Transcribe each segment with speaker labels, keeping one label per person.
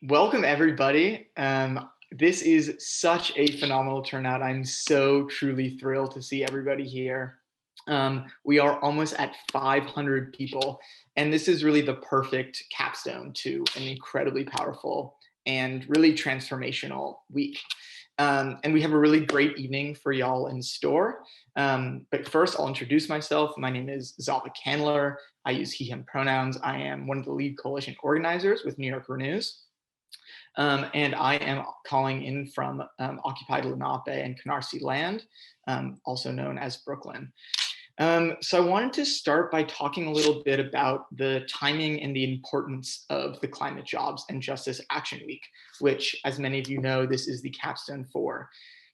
Speaker 1: Welcome, everybody. This is such a phenomenal turnout. I'm so truly thrilled to see everybody here. We are almost at 500 people, and this is really the perfect capstone to an incredibly powerful and really transformational week. And we have a really great evening for y'all in store. But first, I'll introduce myself. My name is Zava Candler. I use he, him pronouns. I am one of the lead coalition organizers with New York Renews. And I am calling in from occupied Lenape and Canarsie land, also known as Brooklyn. So I wanted to start by talking a little bit about the timing and the importance of the Climate Jobs and Justice Action Week, which, as many of you know, this is the capstone for.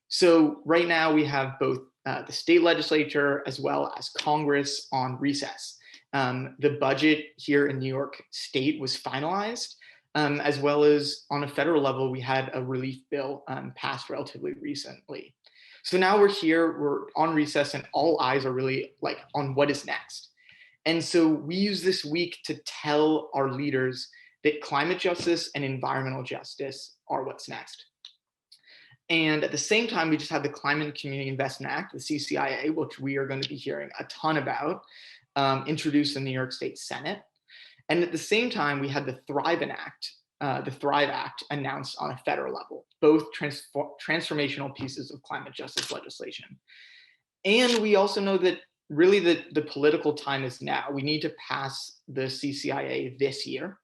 Speaker 1: So right now we have both the state legislature as well as Congress on recess. The budget here in New York State was finalized, as well as on a federal level, we had a relief bill passed relatively recently. So now we're here, we're on recess, and all eyes are really like on what is next. And so we use this week to tell our leaders that climate justice and environmental justice are what's next. And at the same time, we just had the Climate and Community Investment Act, the CCIA, which we are going to be hearing a ton about, introduced in the New York State Senate. And at the same time, we had the Thrive Act announced on a federal level, both transformational pieces of climate justice legislation. And we also know that really the political time is now. We need to pass the CCIA this year.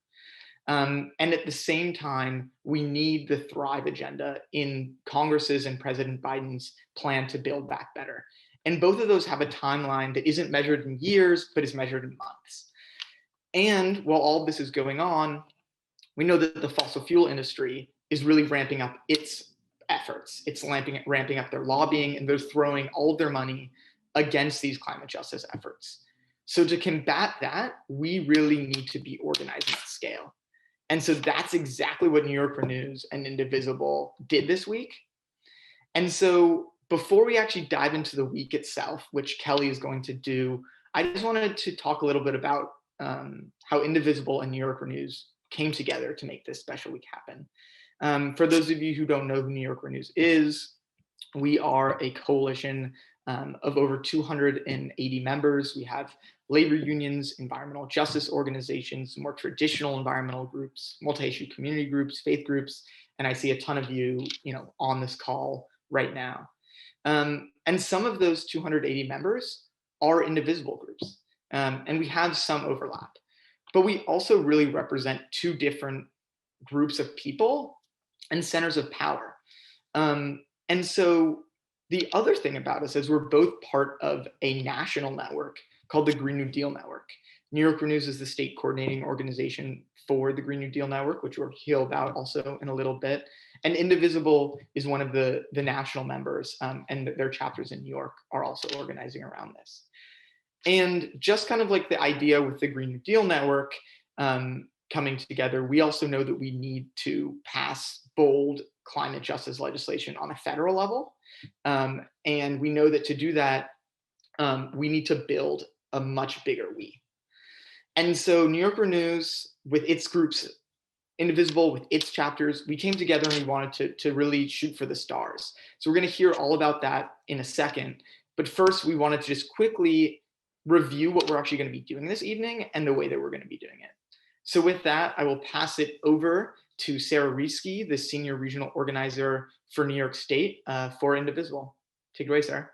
Speaker 1: And at the same time, we need the Thrive agenda in Congress's and President Biden's plan to build back better. And both of those have a timeline that isn't measured in years, but is measured in months. And while all of this is going on, we know that the fossil fuel industry is really ramping up its efforts. It's ramping up their lobbying, and they're throwing all of their money against these climate justice efforts. So to combat that, we really need to be organizing at scale. And so that's exactly what New York Renews and Indivisible did this week. And so before we actually dive into the week itself, which Kelly is going to do, I just wanted to talk a little bit about how Indivisible and New York Renews came together to make this special week happen. For those of you who don't know who New York Renews is, we are a coalition of over 280 members. We have labor unions, environmental justice organizations, more traditional environmental groups, multi-issue community groups, faith groups, and I see a ton of you, on this call right now. And some of those 280 members are indivisible groups, and we have some overlap. But we also really represent two different groups of people and centers of power. And so the other thing about us is we're both part of a national network called the Green New Deal Network. New York Renews is the state coordinating organization for the Green New Deal Network, which we'll hear about also in a little bit. And Indivisible is one of the national members, and their chapters in New York are also organizing around this. And just kind of like the idea with the Green New Deal Network coming together, we also know that we need to pass bold climate justice legislation on a federal level. And we know that to do that, we need to build a much bigger we. And so New York Renews, with its groups, Indivisible, with its chapters, we came together and we wanted to really shoot for the stars. So we're going to hear all about that in a second. But first, we wanted to just quickly review what we're actually going to be doing this evening and the way that we're going to be doing it. So with that, I will pass it over to Sarah Rieske, the senior regional organizer for New York State for Indivisible. Take it away, Sarah.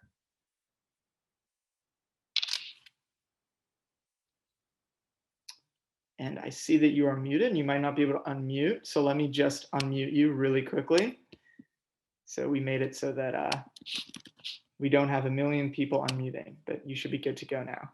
Speaker 1: And I see that you are muted and you might not be able to unmute. So let me just unmute you really quickly. So we made it so that we don't have a million people unmuting, but you should be good to go now.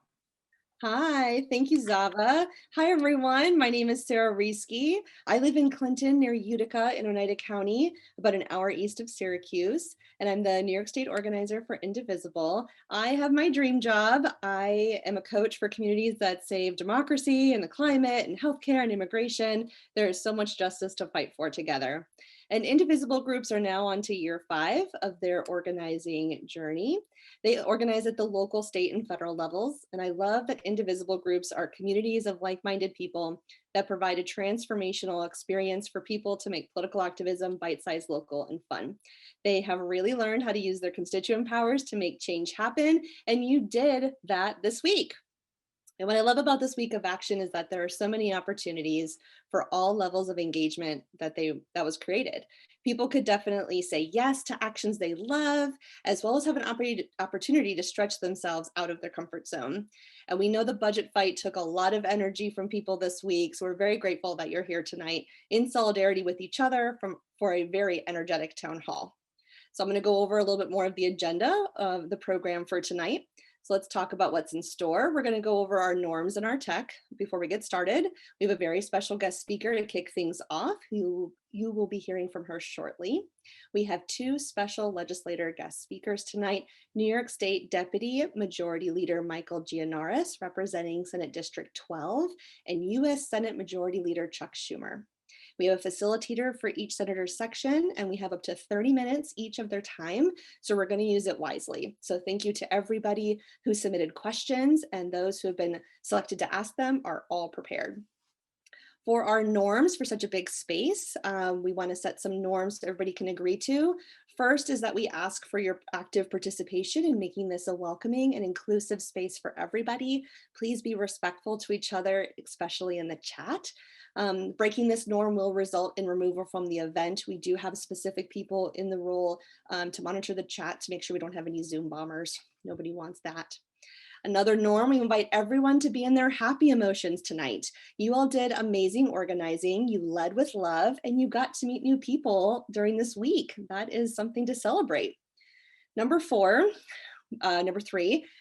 Speaker 2: Hi, thank you, Zava. Hi, everyone. My name is Sarah Rieske. I live in Clinton near Utica in Oneida County, about an hour east of Syracuse, and I'm the New York State organizer for Indivisible. I have my dream job. I am a coach for communities that save democracy and the climate and healthcare and immigration. There is so much justice to fight for together. And Indivisible groups are now on to year 5 of their organizing journey. They organize at the local, state, and federal levels. And I love that Indivisible groups are communities of like-minded people that provide a transformational experience for people to make political activism bite-sized, local, and fun. They have really learned how to use their constituent powers to make change happen. And you did that this week. And what I love about this week of action is that there are so many opportunities for all levels of engagement that was created. People could definitely say yes to actions they love, as well as have an opportunity to stretch themselves out of their comfort zone. And we know the budget fight took a lot of energy from people this week, so we're very grateful that you're here tonight in solidarity with each other for a very energetic town hall. So I'm going to go over a little bit more of the agenda of the program for tonight. So let's talk about what's in store. We're going to go over our norms and our tech before we get started. We have a very special guest speaker to kick things off. You will be hearing from her shortly. We have 2 special legislator guest speakers tonight. New York State Deputy Majority Leader Michael Gianaris, representing Senate District 12, and U.S. Senate Majority Leader Chuck Schumer. We have a facilitator for each senator's section, and we have up to 30 minutes each of their time, so we're going to use it wisely. So thank you to everybody who submitted questions, and those who have been selected to ask them are all prepared. For our norms for such a big space, we want to set some norms that everybody can agree to. First is that we ask for your active participation in making this a welcoming and inclusive space for everybody. Please be respectful to each other, especially in the chat. Breaking this norm will result in removal from the event. We do have specific people in the role to monitor the chat to make sure we don't have any Zoom bombers. Nobody wants that. Another norm, we invite everyone to be in their happy emotions tonight. You all did amazing organizing, you led with love, and you got to meet new people during this week. That is something to celebrate. Number 3,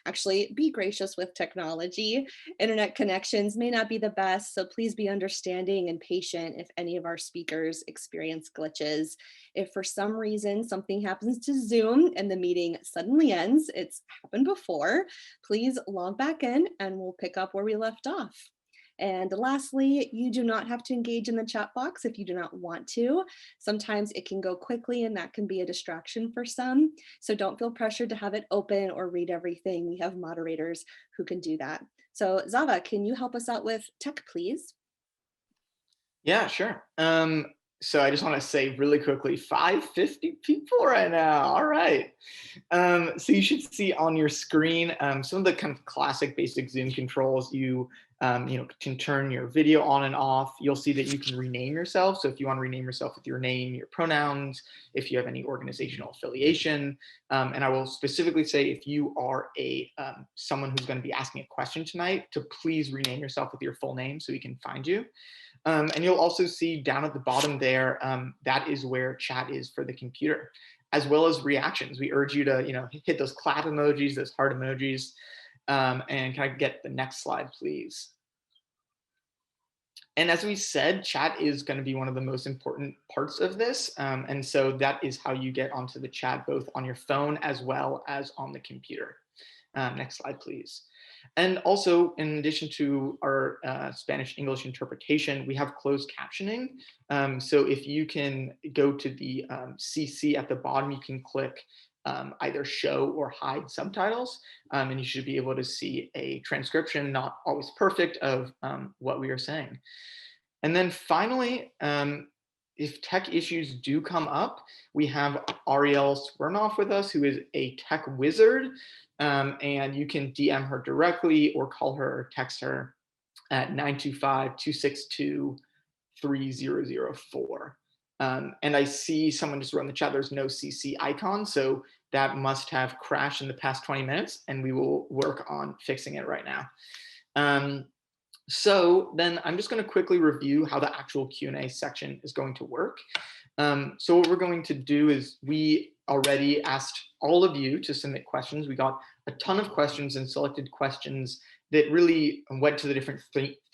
Speaker 2: actually, be gracious with technology. Internet connections may not be the best, so please be understanding and patient if any of our speakers experience glitches. If for some reason something happens to Zoom and the meeting suddenly ends, it's happened before, please log back in and we'll pick up where we left off. And lastly, you do not have to engage in the chat box if you do not want to. Sometimes it can go quickly and that can be a distraction for some. So don't feel pressured to have it open or read everything. We have moderators who can do that. So Zava, can you help us out with tech, please?
Speaker 1: Yeah, sure. So I just want to say really quickly, 550 people right now. All right. So you should see on your screen some of the kind of classic basic Zoom controls. You can turn your video on and off. You'll see that you can rename yourself. So if you want to rename yourself with your name, your pronouns, if you have any organizational affiliation, and I will specifically say if you are someone who's going to be asking a question tonight, to please rename yourself with your full name so we can find you. And you'll also see down at the bottom there, that is where chat is for the computer, as well as reactions. We urge you to, hit those clap emojis, those heart emojis. And can I get the next slide, please? And as we said, chat is going to be one of the most important parts of this. And so that is how you get onto the chat, both on your phone as well as on the computer. Next slide, please. And also, in addition to our Spanish-English interpretation, we have closed captioning. So if you can go to the CC at the bottom, you can click either show or hide subtitles, and you should be able to see a transcription, not always perfect, of what we are saying. And then finally, if tech issues do come up, we have Ariel Smirnoff with us, who is a tech wizard. And you can DM her directly or call her or text her at 925-262-3004. And I see someone just wrote in the chat, there's no CC icon. So that must have crashed in the past 20 minutes, and we will work on fixing it right now. So then I'm just going to quickly review how the actual Q&A section is going to work. So what we're going to do is, we already asked all of you to submit questions. We got a ton of questions and selected questions that really went to the different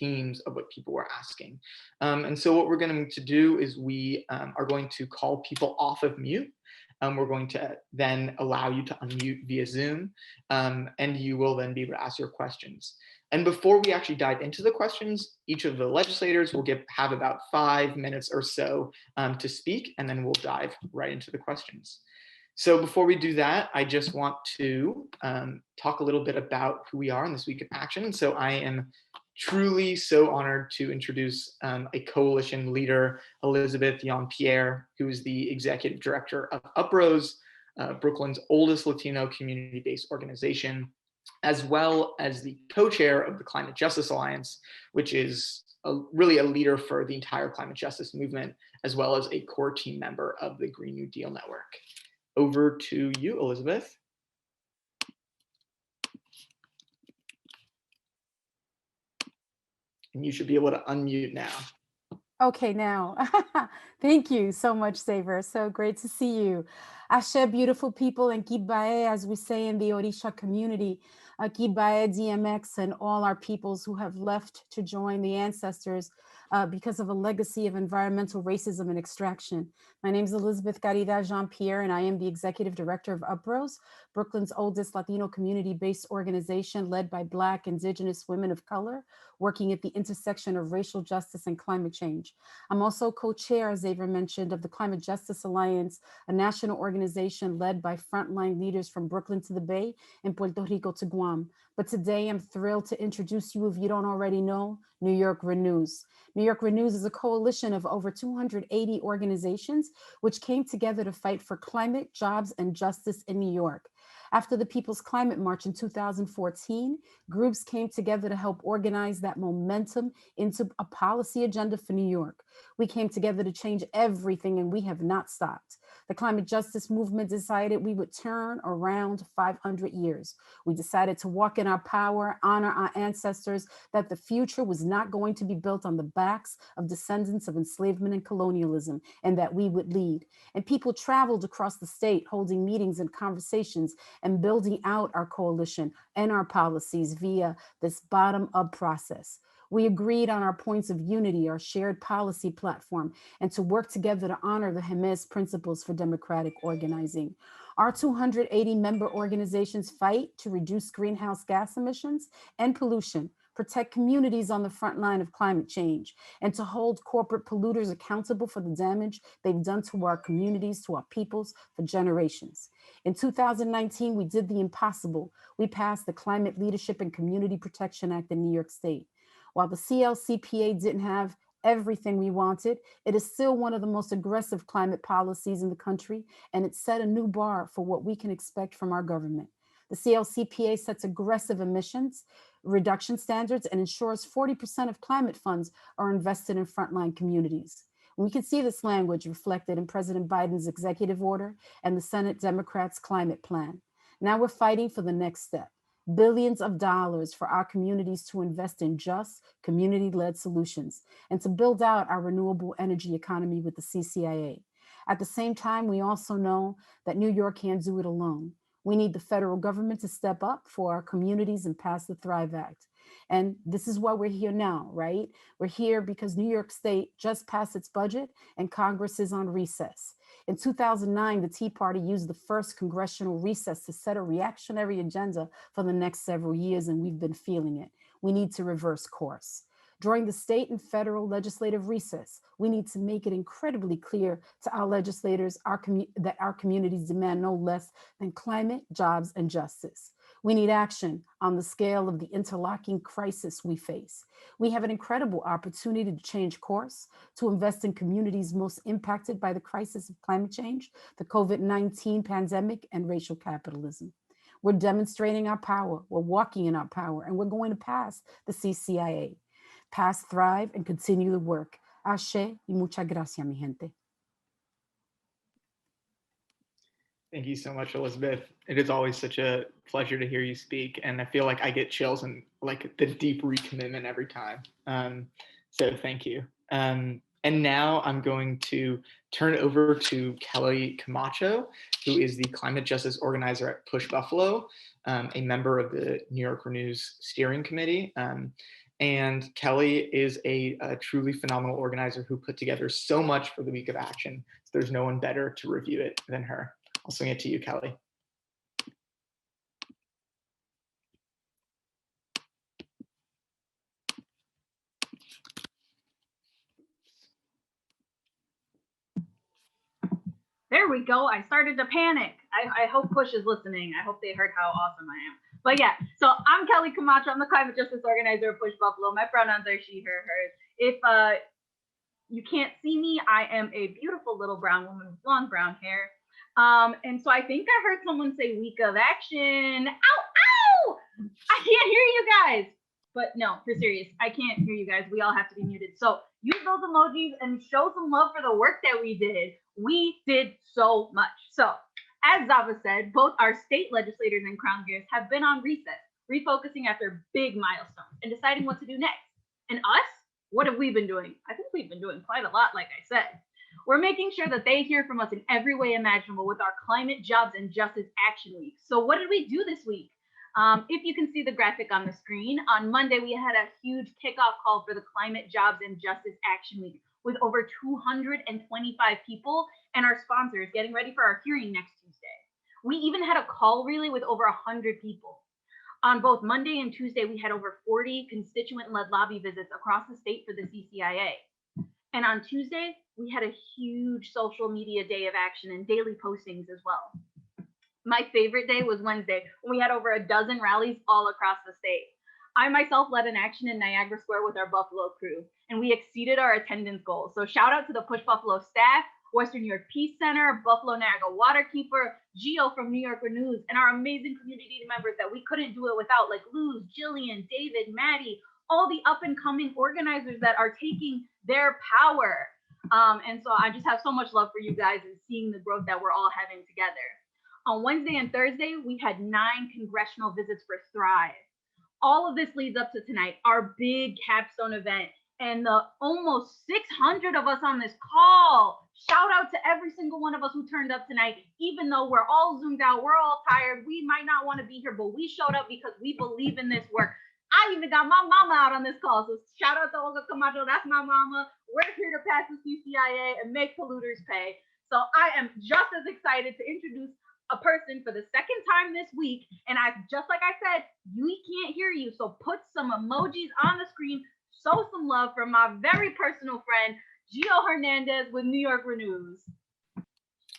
Speaker 1: themes of what people were asking. And so what we're going to do is we are going to call people off of mute. We're going to then allow you to unmute via Zoom, and you will then be able to ask your questions. And before we actually dive into the questions, each of the legislators will have about 5 minutes or so to speak, and then we'll dive right into the questions. So before we do that, I just want to talk a little bit about who we are in this week of action. And so I am truly so honored to introduce a coalition leader, Elizabeth Jean-Pierre, who is the executive director of Uprose, Brooklyn's oldest Latino community-based organization, as well as the co-chair of the Climate Justice Alliance, which is really a leader for the entire climate justice movement, as well as a core team member of the Green New Deal Network. Over to you, Elizabeth. And you should be able to unmute now.
Speaker 3: Okay, now. Thank you so much, Saver. So great to see you. Ashe, beautiful people, and Kibae, as we say in the Orisha community, Kibae, DMX, and all our peoples who have left to join the ancestors because of a legacy of environmental racism and extraction. My name is Elizabeth Caridad Jean-Pierre, and I am the executive director of Uprose, Brooklyn's oldest Latino community-based organization led by Black, Indigenous women of color, working at the intersection of racial justice and climate change. I'm also co-chair, as Xavier mentioned, of the Climate Justice Alliance, a national organization led by frontline leaders from Brooklyn to the Bay and Puerto Rico to Guam. But today I'm thrilled to introduce you, if you don't already know, New York Renews. New York Renews is a coalition of over 280 organizations which came together to fight for climate, jobs, and justice in New York. After the People's Climate March in 2014, groups came together to help organize that momentum into a policy agenda for New York. We came together to change everything, and we have not stopped. The climate justice movement decided we would turn around 500 years. We decided to walk in our power, honor our ancestors, that the future was not going to be built on the backs of descendants of enslavement and colonialism, and that we would lead. And people traveled across the state holding meetings and conversations and building out our coalition and our policies via this bottom-up process. We agreed on our points of unity, our shared policy platform, and to work together to honor the James principles for democratic organizing. Our 280 member organizations fight to reduce greenhouse gas emissions and pollution, protect communities on the front line of climate change, and to hold corporate polluters accountable for the damage they've done to our communities, to our peoples for generations. In 2019, we did the impossible. We passed the Climate Leadership and Community Protection Act in New York State. While the CLCPA didn't have everything we wanted, it is still one of the most aggressive climate policies in the country, and it set a new bar for what we can expect from our government. The CLCPA sets aggressive emissions reduction standards and ensures 40% of climate funds are invested in frontline communities. And we can see this language reflected in President Biden's executive order and the Senate Democrats' climate plan. Now we're fighting for the next step. Billions of dollars for our communities to invest in just community-led solutions and to build out our renewable energy economy with the CCIA. At the same time, we also know that New York can't do it alone. We need the federal government to step up for our communities and pass the Thrive Act. And this is why we're here now, right? We're here because New York State just passed its budget and Congress is on recess. In 2009, the Tea Party used the first congressional recess to set a reactionary agenda for the next several years, and we've been feeling it. We need to reverse course. During the state and federal legislative recess, we need to make it incredibly clear to our legislators that our communities demand no less than climate, jobs, and justice. We need action on the scale of the interlocking crisis we face. We have an incredible opportunity to change course, to invest in communities most impacted by the crisis of climate change, the COVID-19 pandemic, and racial capitalism. We're demonstrating our power, we're walking in our power, and we're going to pass the CCIA. Pass, thrive, and continue the work. Ashe y muchas gracias, mi gente.
Speaker 1: Thank you so much, Elizabeth. It is always such a pleasure to hear you speak, and I feel like I get chills and like the deep recommitment every time. So thank you. And now I'm going to turn it over to Kelly Camacho, who is the climate justice organizer at Push Buffalo, a member of the New York Renews steering committee. And Kelly is a truly phenomenal organizer who put together so much for the week of action. So there's no one better to review it than her. I'll swing it to you, Kelly.
Speaker 4: There we go. I started to panic. I hope Push is listening. I hope they heard how awesome I am. But yeah, so I'm Kelly Camacho. I'm the climate justice organizer of Push Buffalo. My pronouns are she, her, hers. If you can't see me, I am a beautiful little brown woman with long brown hair. And so I think I heard someone say week of action. Ow, ow! I can't hear you guys. But no, for serious, I can't hear you guys. We all have to be muted. So use those emojis and show some love for the work that we did. We did so much. So as Zava said, both our state legislators and Crown Gears have been on recess, refocusing at their big milestones and deciding what to do next. And us? What have we been doing? I think we've been doing quite a lot, like I said. We're making sure that they hear from us in every way imaginable with our Climate, Jobs, and Justice Action Week. So what did we do this week? If you can see the graphic on the screen, on Monday, we had a huge kickoff call for the Climate, Jobs, and Justice Action Week with over 225 people and our sponsors getting ready for our hearing next Tuesday. We even had a call relay with over 100 people. On both Monday and Tuesday, we had over 40 constituent-led lobby visits across the state for the CCIA. And on Tuesday, we had a huge social media day of action and daily postings as well. My favorite day was Wednesday, when we had over a dozen rallies all across the state. I myself led an action in Niagara Square with our Buffalo crew, and we exceeded our attendance goals. So shout out to the Push Buffalo staff, Western New York Peace Center, Buffalo Niagara Waterkeeper, Gio from New York News, and our amazing community members that we couldn't do it without, like Luz, Jillian, David, Maddie, all the up and coming organizers that are taking their power. And so I just have so much love for you guys and seeing the growth that we're all having together. On Wednesday and Thursday, we had 9 congressional visits for Thrive. All of this leads up to tonight, our big capstone event, and the almost 600 of us on this call. Shout out to every single one of us who turned up tonight, even though we're all zoomed out, we're all tired, we might not want to be here, but we showed up because we believe in this work. I even got my mama out on this call, so shout out to Olga Camacho, that's my mama. We're here to pass the CCIA and make polluters pay. So I am just as excited to introduce a person for the second time this week, and just like I said, we can't hear you, so put some emojis on the screen, show some love from my very personal friend Gio Hernandez with New York News.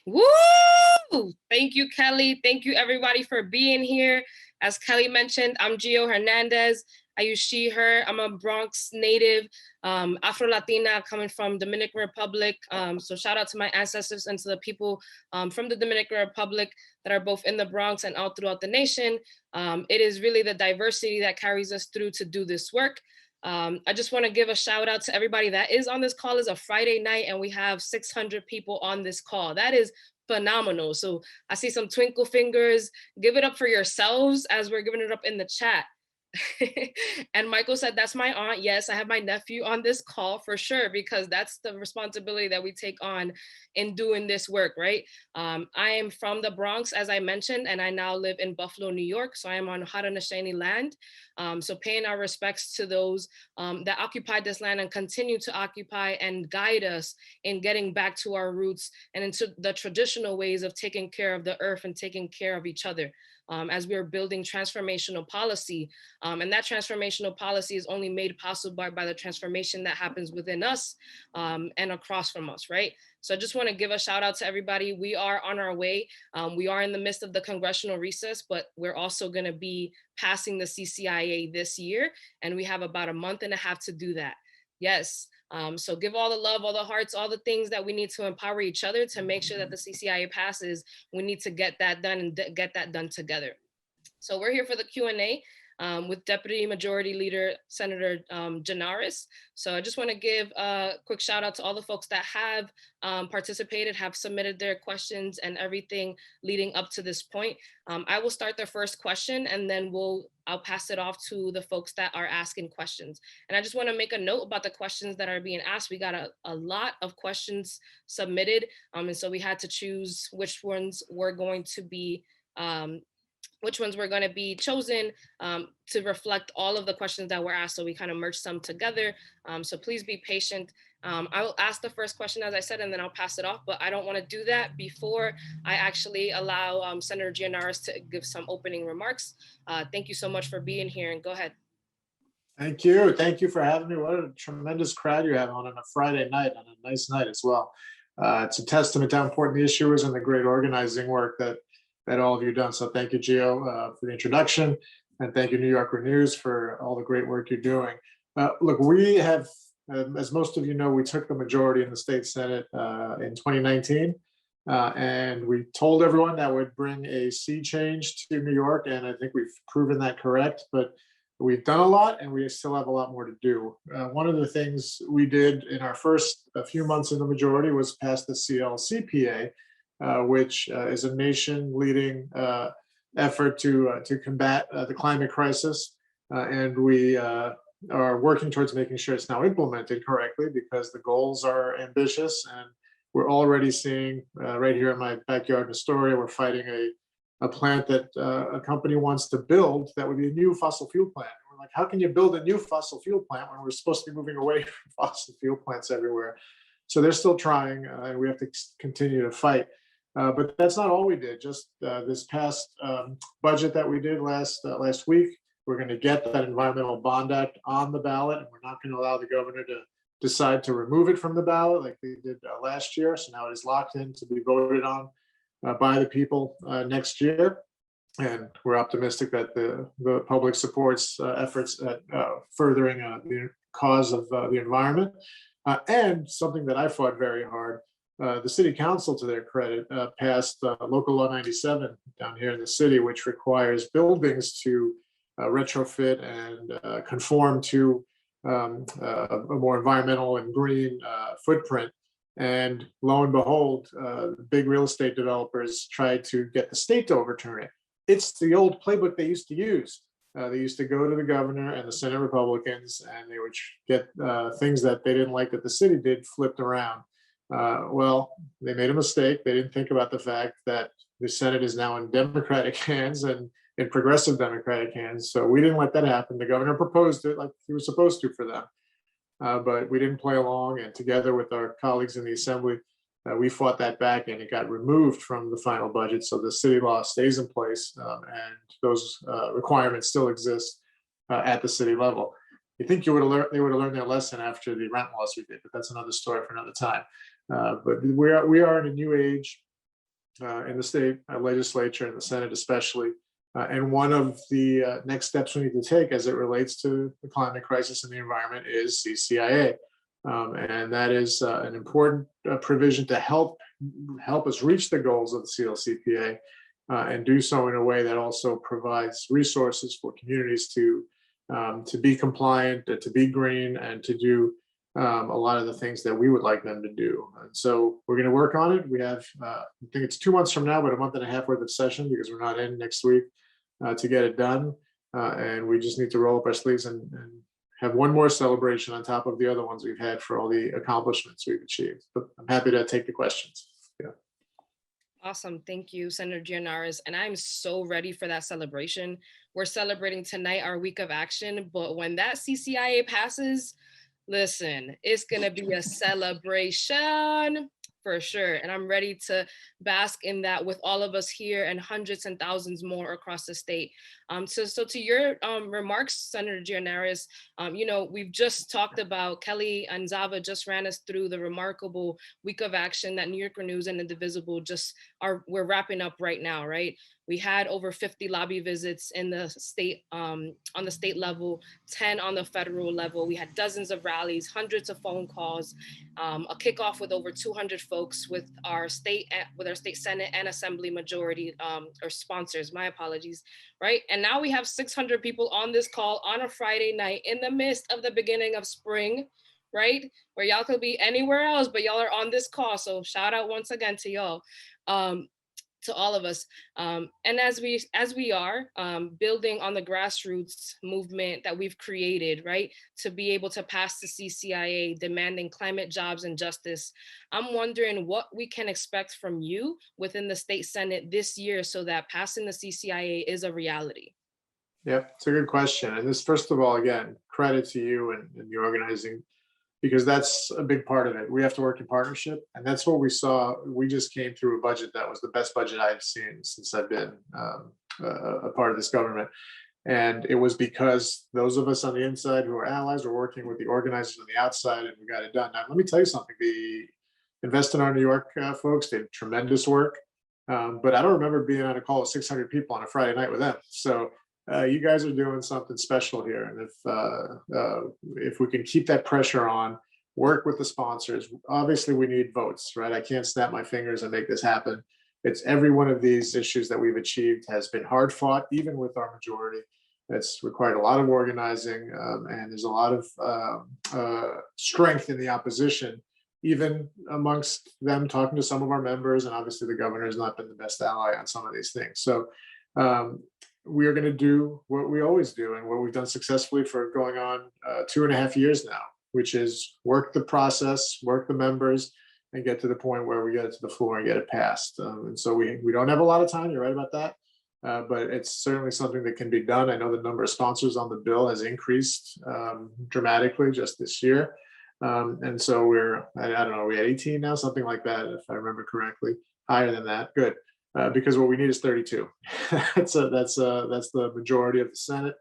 Speaker 5: Woo! Thank you, Kelly. Thank you, everybody, for being here. As Kelly mentioned, I'm Gio Hernandez. I use she, her. I'm a Bronx native, Afro-Latina coming from Dominican Republic. So shout out to my ancestors and to the people from the Dominican Republic that are both in the Bronx and all throughout the nation. It is really the diversity that carries us through to do this work. I just want to give a shout out to everybody that is on this call. It's a Friday night and we have 600 people on this call. That is phenomenal. So I see some twinkle fingers. Give it up for yourselves as we're giving it up in the chat. And Michael said, that's my aunt. Yes, I have my nephew on this call for sure, because that's the responsibility that we take on in doing this work, right? I am from the Bronx, as I mentioned, and I now live in Buffalo, New York. So I am on Haudenosaunee land. So paying our respects to those that occupied this land and continue to occupy and guide us in getting back to our roots and into the traditional ways of taking care of the earth and taking care of each other. As we are building transformational policy. And that transformational policy is only made possible by the transformation that happens within us and across from us, right? So I just want to give a shout out to everybody. We are on our way. We are in the midst of the congressional recess, but we're also going to be passing the CCIA this year. And we have about a month and a half to do that. Yes. So give all the love, all the hearts, all the things that we need to empower each other to make sure that the CCIA passes. We need to get that done and get that done together. So we're here for the Q&A with Deputy Majority Leader Senator Gianaris. So I just want to give a quick shout out to all the folks that have participated, have submitted their questions and everything leading up to this point. I will start the first question and then I'll pass it off to the folks that are asking questions. And I just want to make a note about the questions that are being asked. We got a lot of questions submitted. And so we had to choose which ones were going to be chosen to reflect all of the questions that were asked. So we kind of merged some together. So please be patient. I will ask the first question, as I said, and then I'll pass it off, but I don't want to do that before I actually allow Senator Gianaris to give some opening remarks. Thank you so much for being here, and go ahead.
Speaker 6: Thank you. Thank you for having me. What a tremendous crowd you have on a Friday night, on a nice night as well. It's a testament to how important the issue is and the great organizing work that all of you have done. So thank you, Gio, for the introduction, and thank you, New Yorker News, for all the great work you're doing. Look, we have, as most of you know, we took the majority in the state Senate in 2019. And we told everyone that would bring a sea change to New York, and I think we've proven that correct. But we've done a lot, and we still have a lot more to do. One of the things we did in our first few months in the majority was pass the CLCPA, which is a nation-leading effort to combat the climate crisis, and we are working towards making sure it's now implemented correctly, because the goals are ambitious, and we're already seeing right here in my backyard in Astoria, we're fighting a plant that a company wants to build that would be a new fossil fuel plant. We're like, how can you build a new fossil fuel plant when we're supposed to be moving away from fossil fuel plants everywhere? So they're still trying, and we have to continue to fight. But that's not all we did. Just this past budget that we did last week, we're going to get that Environmental Bond Act on the ballot, and we're not going to allow the governor to decide to remove it from the ballot like they did last year. So now it is locked in to be voted on by the people next year. And we're optimistic that the public supports efforts at furthering the cause of the environment. And something that I fought very hard, the city council, to their credit, passed Local Law 97 down here in the city, which requires buildings to retrofit and conform to a more environmental and green footprint. And lo and behold, big real estate developers tried to get the state to overturn it. It's the old playbook they used to use. They used to go to the governor and the Senate Republicans, and they would get things that they didn't like that the city did flipped around. Well, they made a mistake. They didn't think about the fact that the Senate is now in Democratic hands and in progressive Democratic hands. So we didn't let that happen. The governor proposed it like he was supposed to for them. But we didn't play along, and together with our colleagues in the assembly, we fought that back, and it got removed from the final budget. So the city law stays in place, and those requirements still exist at the city level. You think they would have learned their lesson after the rent laws we did, but that's another story for another time. But we are in a new age in the state legislature and the Senate especially. And one of the next steps we need to take as it relates to the climate crisis and the environment is CCIA. And that is an important provision to help us reach the goals of the CLCPA and do so in a way that also provides resources for communities to be compliant, to be green, and to do a lot of the things that we would like them to do. And so we're going to work on it. We have, I think it's 2 months from now, but a month and a half worth of session, because we're not in next week, to get it done. And we just need to roll up our sleeves and have one more celebration on top of the other ones we've had for all the accomplishments we've achieved. But I'm happy to take the questions. Yeah.
Speaker 5: Awesome. Thank you, Senator Gianaris. And I'm so ready for that celebration. We're celebrating tonight our week of action, but when that CCIA passes, listen, it's going to be a celebration for sure. And I'm ready to bask in that with all of us here and hundreds and thousands more across the state. So to your remarks, Senator Gianaris, we've just talked about, Kelly and Zava just ran us through the remarkable week of action that New Yorker News and Indivisible we're wrapping up right now, right? We had over 50 lobby visits in the state, on the state level, 10 on the federal level. We had dozens of rallies, hundreds of phone calls, a kickoff with over 200 folks with our state Senate and Assembly majority, or sponsors, my apologies, right? And now we have 600 people on this call on a Friday night in the midst of the beginning of spring, right? Where y'all could be anywhere else, but y'all are on this call. So shout out once again to y'all. To all of us. And as we are building on the grassroots movement that we've created, right, to be able to pass the CCIA demanding climate, jobs, and justice, I'm wondering what we can expect from you within the state Senate this year so that passing the CCIA is a reality.
Speaker 6: Yep, it's a good question. And this, first of all, again, credit to you and the organizing, because that's a big part of it. We have to work in partnership. And that's what we saw. We just came through a budget that was the best budget I've seen since I've been a part of this government. And it was because those of us on the inside who are allies were working with the organizers on the outside, and we got it done. Now, let me tell you something. invest in our New York folks. They did tremendous work. But I don't remember being on a call with 600 people on a Friday night with them. So you guys are doing something special here. And if we can keep that pressure on, work with the sponsors, obviously we need votes, right? I can't snap my fingers and make this happen. It's every one of these issues that we've achieved has been hard fought, even with our majority. It's required a lot of organizing, and there's a lot of strength in the opposition, even amongst them talking to some of our members. And obviously the governor has not been the best ally on some of these things. So we are going to do what we always do and what we've done successfully for going on 2.5 years now, which is work the process, work the members, and get to the point where we get it to the floor and get it passed. And so we don't have a lot of time. You're right about that. But it's certainly something that can be done. I know the number of sponsors on the bill has increased dramatically just this year. And so I don't know, we at 18 now, something like that, if I remember correctly, higher than that. Good. Because what we need is 32. That's the majority of the Senate.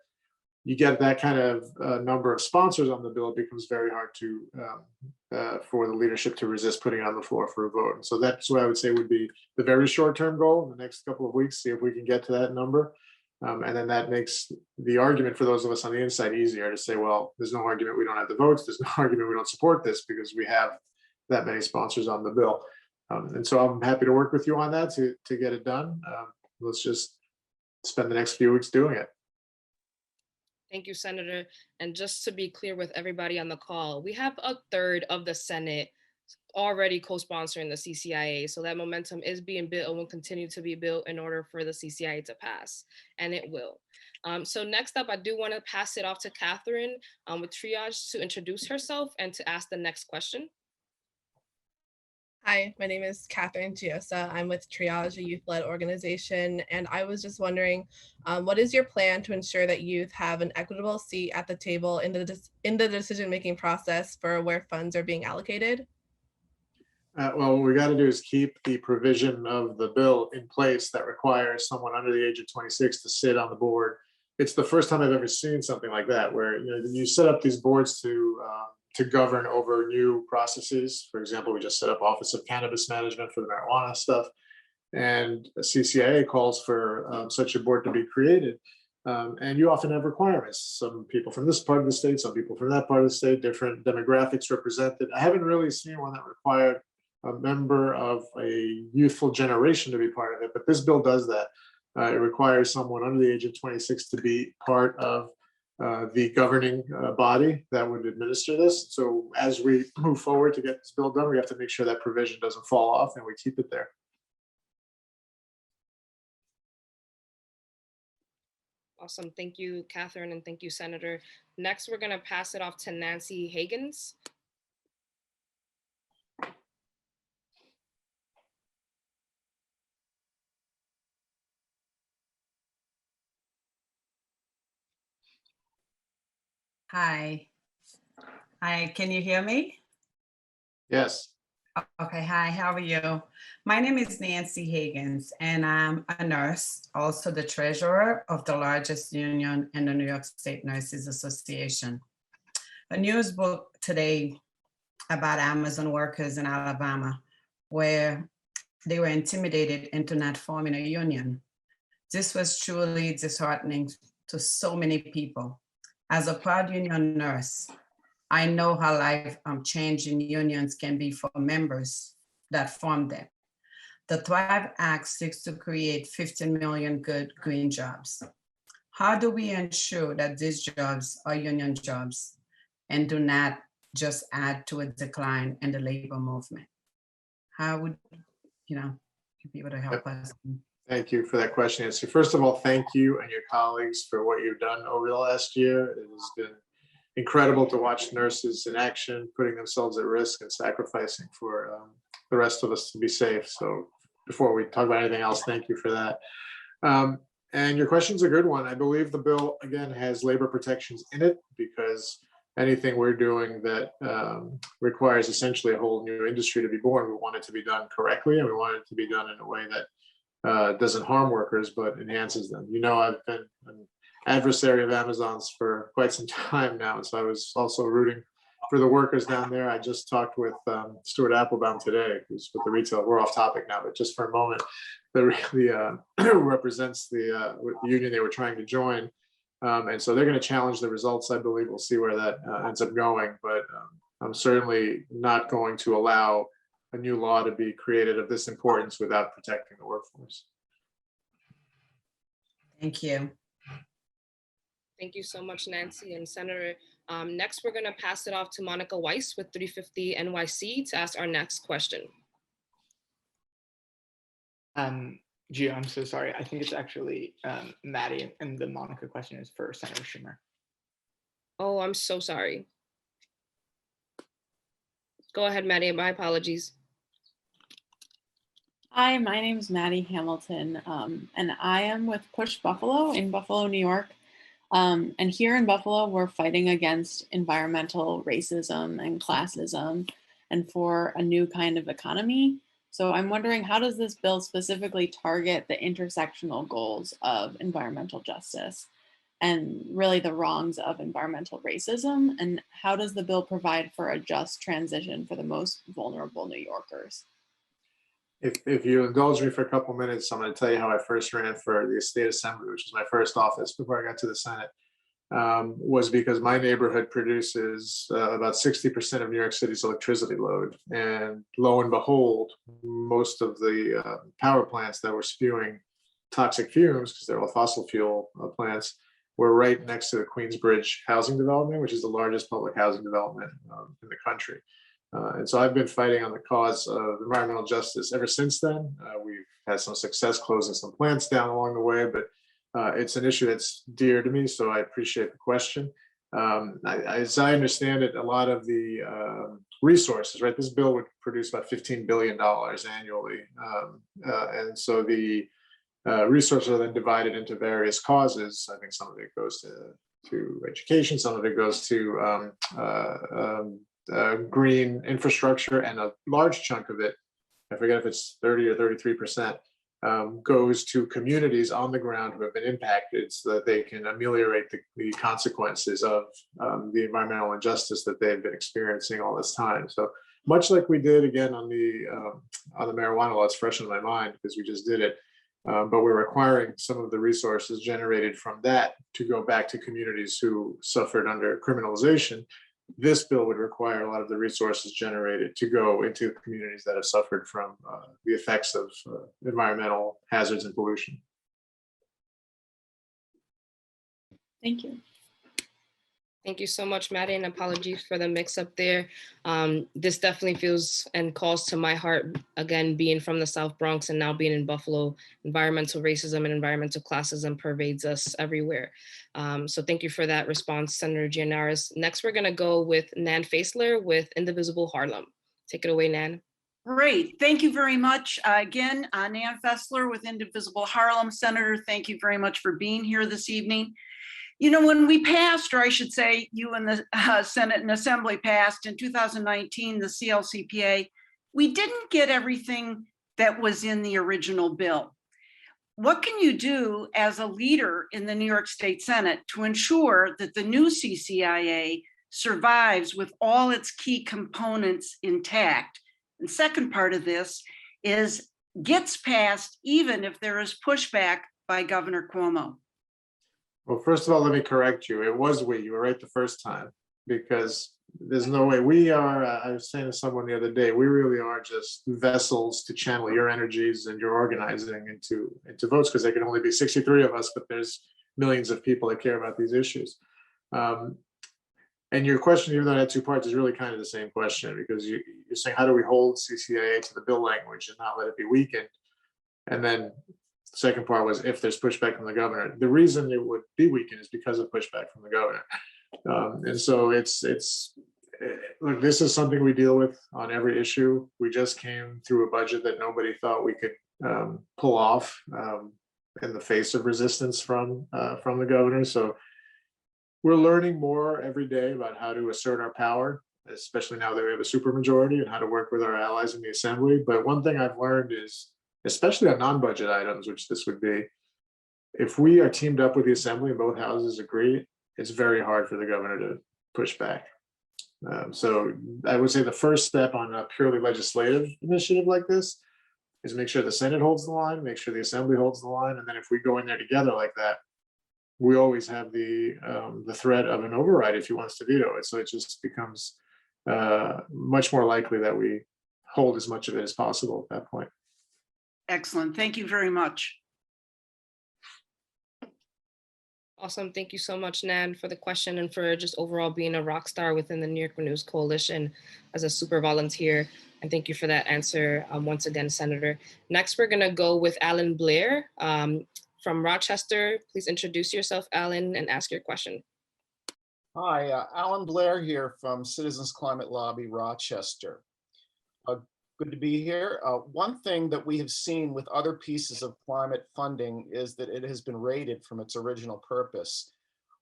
Speaker 6: You get that kind of number of sponsors on the bill, it becomes very hard to for the leadership to resist putting it on the floor for a vote. And so that's what I would say would be the very short-term goal in the next couple of weeks, see if we can get to that number. And then that makes the argument for those of us on the inside easier to say, well, there's no argument we don't have the votes. There's no argument we don't support this because we have that many sponsors on the bill. And so I'm happy to work with you on that to get it done. Let's just spend the next few weeks doing it.
Speaker 5: Thank you, Senator. And just to be clear with everybody on the call, we have a third of the Senate already co-sponsoring the CCIA. So that momentum is being built and will continue to be built in order for the CCIA to pass, and it will. So next up, I do want to pass it off to Catherine with Triage to introduce herself and to ask the next question.
Speaker 7: Hi, my name is Catherine Giosa. I'm with Triage, a youth-led organization, and I was just wondering, what is your plan to ensure that youth have an equitable seat at the table in the decision-making process for where funds are being allocated?
Speaker 6: Well, what we got to do is keep the provision of the bill in place that requires someone under the age of 26 to sit on the board. It's the first time I've ever seen something like that, where you set up these boards to govern over new processes. For example, we just set up Office of Cannabis Management for the marijuana stuff, and a CCIA calls for such a board to be created. And you often have requirements. Some people from this part of the state, some people from that part of the state, different demographics represented. I haven't really seen one that required a member of a youthful generation to be part of it, but this bill does that. It requires someone under the age of 26 to be part of the governing body that would administer this. So as we move forward to get this bill done, we have to make sure that provision doesn't fall off and we keep it there.
Speaker 5: Awesome. Thank you, Catherine, and thank you, Senator. Next, we're going to pass it off to Nancy Higgins.
Speaker 8: Hi. Hi, can you hear me?
Speaker 6: Yes.
Speaker 8: Okay, hi, how are you? My name is Nancy Higgins, and I'm a nurse, also the treasurer of the largest union in the New York State Nurses Association. A news book today about Amazon workers in Alabama, where they were intimidated into not forming a union. This was truly disheartening to so many people. As a proud union nurse, I know how life-changing unions can be for members that form them. The Thrive Act seeks to create 15 million good green jobs. How do we ensure that these jobs are union jobs and do not just add to a decline in the labor movement? How would you be able to help us?
Speaker 6: Thank you for that question, Nancy. First of all, thank you and your colleagues for what you've done over the last year. It has been incredible to watch nurses in action, putting themselves at risk and sacrificing for the rest of us to be safe. So before we talk about anything else, thank you for that. And your question's a good one. I believe the bill, again, has labor protections in it because anything we're doing that requires essentially a whole new industry to be born, we want it to be done correctly, and we want it to be done in a way that doesn't harm workers, but enhances them. I've been an adversary of Amazon's for quite some time now, and so I was also rooting for the workers down there. I just talked with Stuart Applebaum today, who's with the retail. We're off topic now, but just for a moment, the who represents the union they were trying to join. And so they're going to challenge the results. I believe we'll see where that ends up going. But I'm certainly not going to allow a new law to be created of this importance without protecting the workforce.
Speaker 8: Thank you.
Speaker 5: Thank you so much, Nancy and Senator. Next, we're going to pass it off to Monica Weiss with 350 NYC to ask our next question.
Speaker 1: Gio, I'm so sorry. I think it's actually Maddie, and the Monica question is for Senator Schumer.
Speaker 5: Oh, I'm so sorry. Go ahead, Maddie. My apologies.
Speaker 9: Hi, my name is Maddie Hamilton, and I am with Push Buffalo in Buffalo, New York. And here in Buffalo, we're fighting against environmental racism and classism and for a new kind of economy. So I'm wondering, how does this bill specifically target the intersectional goals of environmental justice and really the wrongs of environmental racism? And how does the bill provide for a just transition for the most vulnerable New Yorkers?
Speaker 6: If you indulge me for a couple minutes, I'm going to tell you how I first ran for the State Assembly, which was my first office before I got to the Senate. Was because my neighborhood produces about 60% of New York City's electricity load. And lo and behold, most of the power plants that were spewing toxic fumes, because they're all fossil fuel plants, were right next to the Queensbridge housing development, which is the largest public housing development in the country. And so I've been fighting on the cause of environmental justice ever since then. We've had some success closing some plants down along the way, but it's an issue that's dear to me, so I appreciate the question. As I understand it, a lot of the resources, right? This bill would produce about $15 billion annually. And so the resources are then divided into various causes. I think some of it goes to education, some of it goes to green infrastructure, and a large chunk of it, I forget if it's 30 or 33%, goes to communities on the ground who have been impacted so that they can ameliorate the consequences of the environmental injustice that they've been experiencing all this time. So much like we did again on the marijuana law, it's fresh in my mind because we just did it, but we're requiring some of the resources generated from that to go back to communities who suffered under criminalization. This bill would require a lot of the resources generated to go into communities that have suffered from the effects of environmental hazards and pollution.
Speaker 9: Thank you.
Speaker 5: Thank you so much, Maddie, and apologies for the mix up there. This definitely feels and calls to my heart, again, being from the South Bronx and now being in Buffalo. Environmental racism and environmental classism pervades us everywhere. So thank you for that response, Senator Gianaris. Next, we're gonna go with Nan Faisler with Indivisible Harlem. Take it away, Nan.
Speaker 10: Great, thank you very much. Again, Nan Faisler with Indivisible Harlem. Senator, thank you very much for being here this evening. You know, when we passed, or I should say you and the Senate and Assembly passed in 2019, the CLCPA, we didn't get everything that was in the original bill. What can you do as a leader in the New York State Senate to ensure that the new CCIA survives with all its key components intact? And second part of this is gets passed even if there is pushback by Governor Cuomo.
Speaker 6: Well, first of all, let me correct you. It was we. You were right the first time, because there's no way we are. I was saying to someone the other day, we really are just vessels to channel your energies and your organizing into votes, because there can only be 63 of us, but there's millions of people that care about these issues. And your question, even though it had two parts, is really kind of the same question, because you're saying, how do we hold CCIA to the bill language and not let it be weakened? And then the second part was if there's pushback from the governor. The reason it would be weakened is because of pushback from the governor. And so look, this is something we deal with on every issue. We just came through a budget that nobody thought we could pull off in the face of resistance from the governor. So we're learning more every day about how to assert our power, especially now that we have a supermajority, and how to work with our allies in the assembly. But one thing I've learned is, especially on non-budget items, which this would be, if we are teamed up with the assembly and both houses agree, it's very hard for the governor to push back. So I would say the first step on a purely legislative initiative like this is make sure the Senate holds the line, make sure the Assembly holds the line, and then if we go in there together like that, we always have the threat of an override if he wants to veto it. So it just becomes much more likely that we hold as much of it as possible at that point.
Speaker 10: Excellent. Thank you very much.
Speaker 5: Awesome. Thank you so much, Nan, for the question and for just overall being a rock star within the New York News Coalition as a super volunteer. And thank you for that answer once again, Senator. Next, we're going to go with Alan Blair from Rochester. Please introduce yourself, Alan, and ask your question.
Speaker 11: Hi, Alan Blair here from Citizens Climate Lobby, Rochester. Good to be here. One thing that we have seen with other pieces of climate funding is that it has been raided from its original purpose.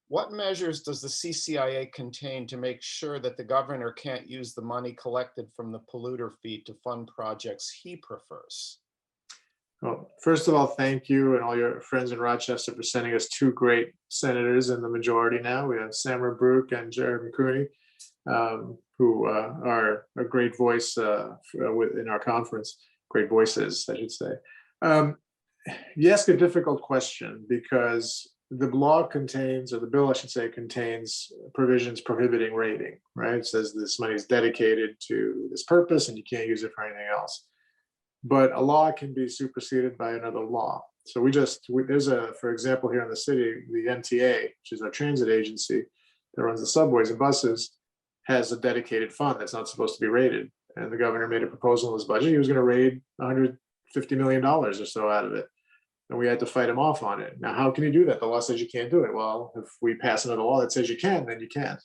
Speaker 11: What measures does the CCIA contain to make sure that the governor can't use the money collected from the polluter fee to fund projects he prefers?
Speaker 6: Well, first of all, thank you and all your friends in Rochester for sending us two great senators in the majority now. We have Samra Brook and Jared McCooney, who are a great voice in our conference, great voices, I should say. You ask a difficult question because the law contains, or the bill, I should say, contains provisions prohibiting raiding, right? It says this money is dedicated to this purpose and you can't use it for anything else. But a law can be superseded by another law. So there's for example, here in the city, the MTA, which is our transit agency that runs the subways and buses, has a dedicated fund that's not supposed to be raided. And the governor made a proposal in his budget. He was going to raid $150 million or so out of it. And we had to fight him off on it. Now, how can you do that? The law says you can't do it. Well, if we pass another law that says you can, then you can.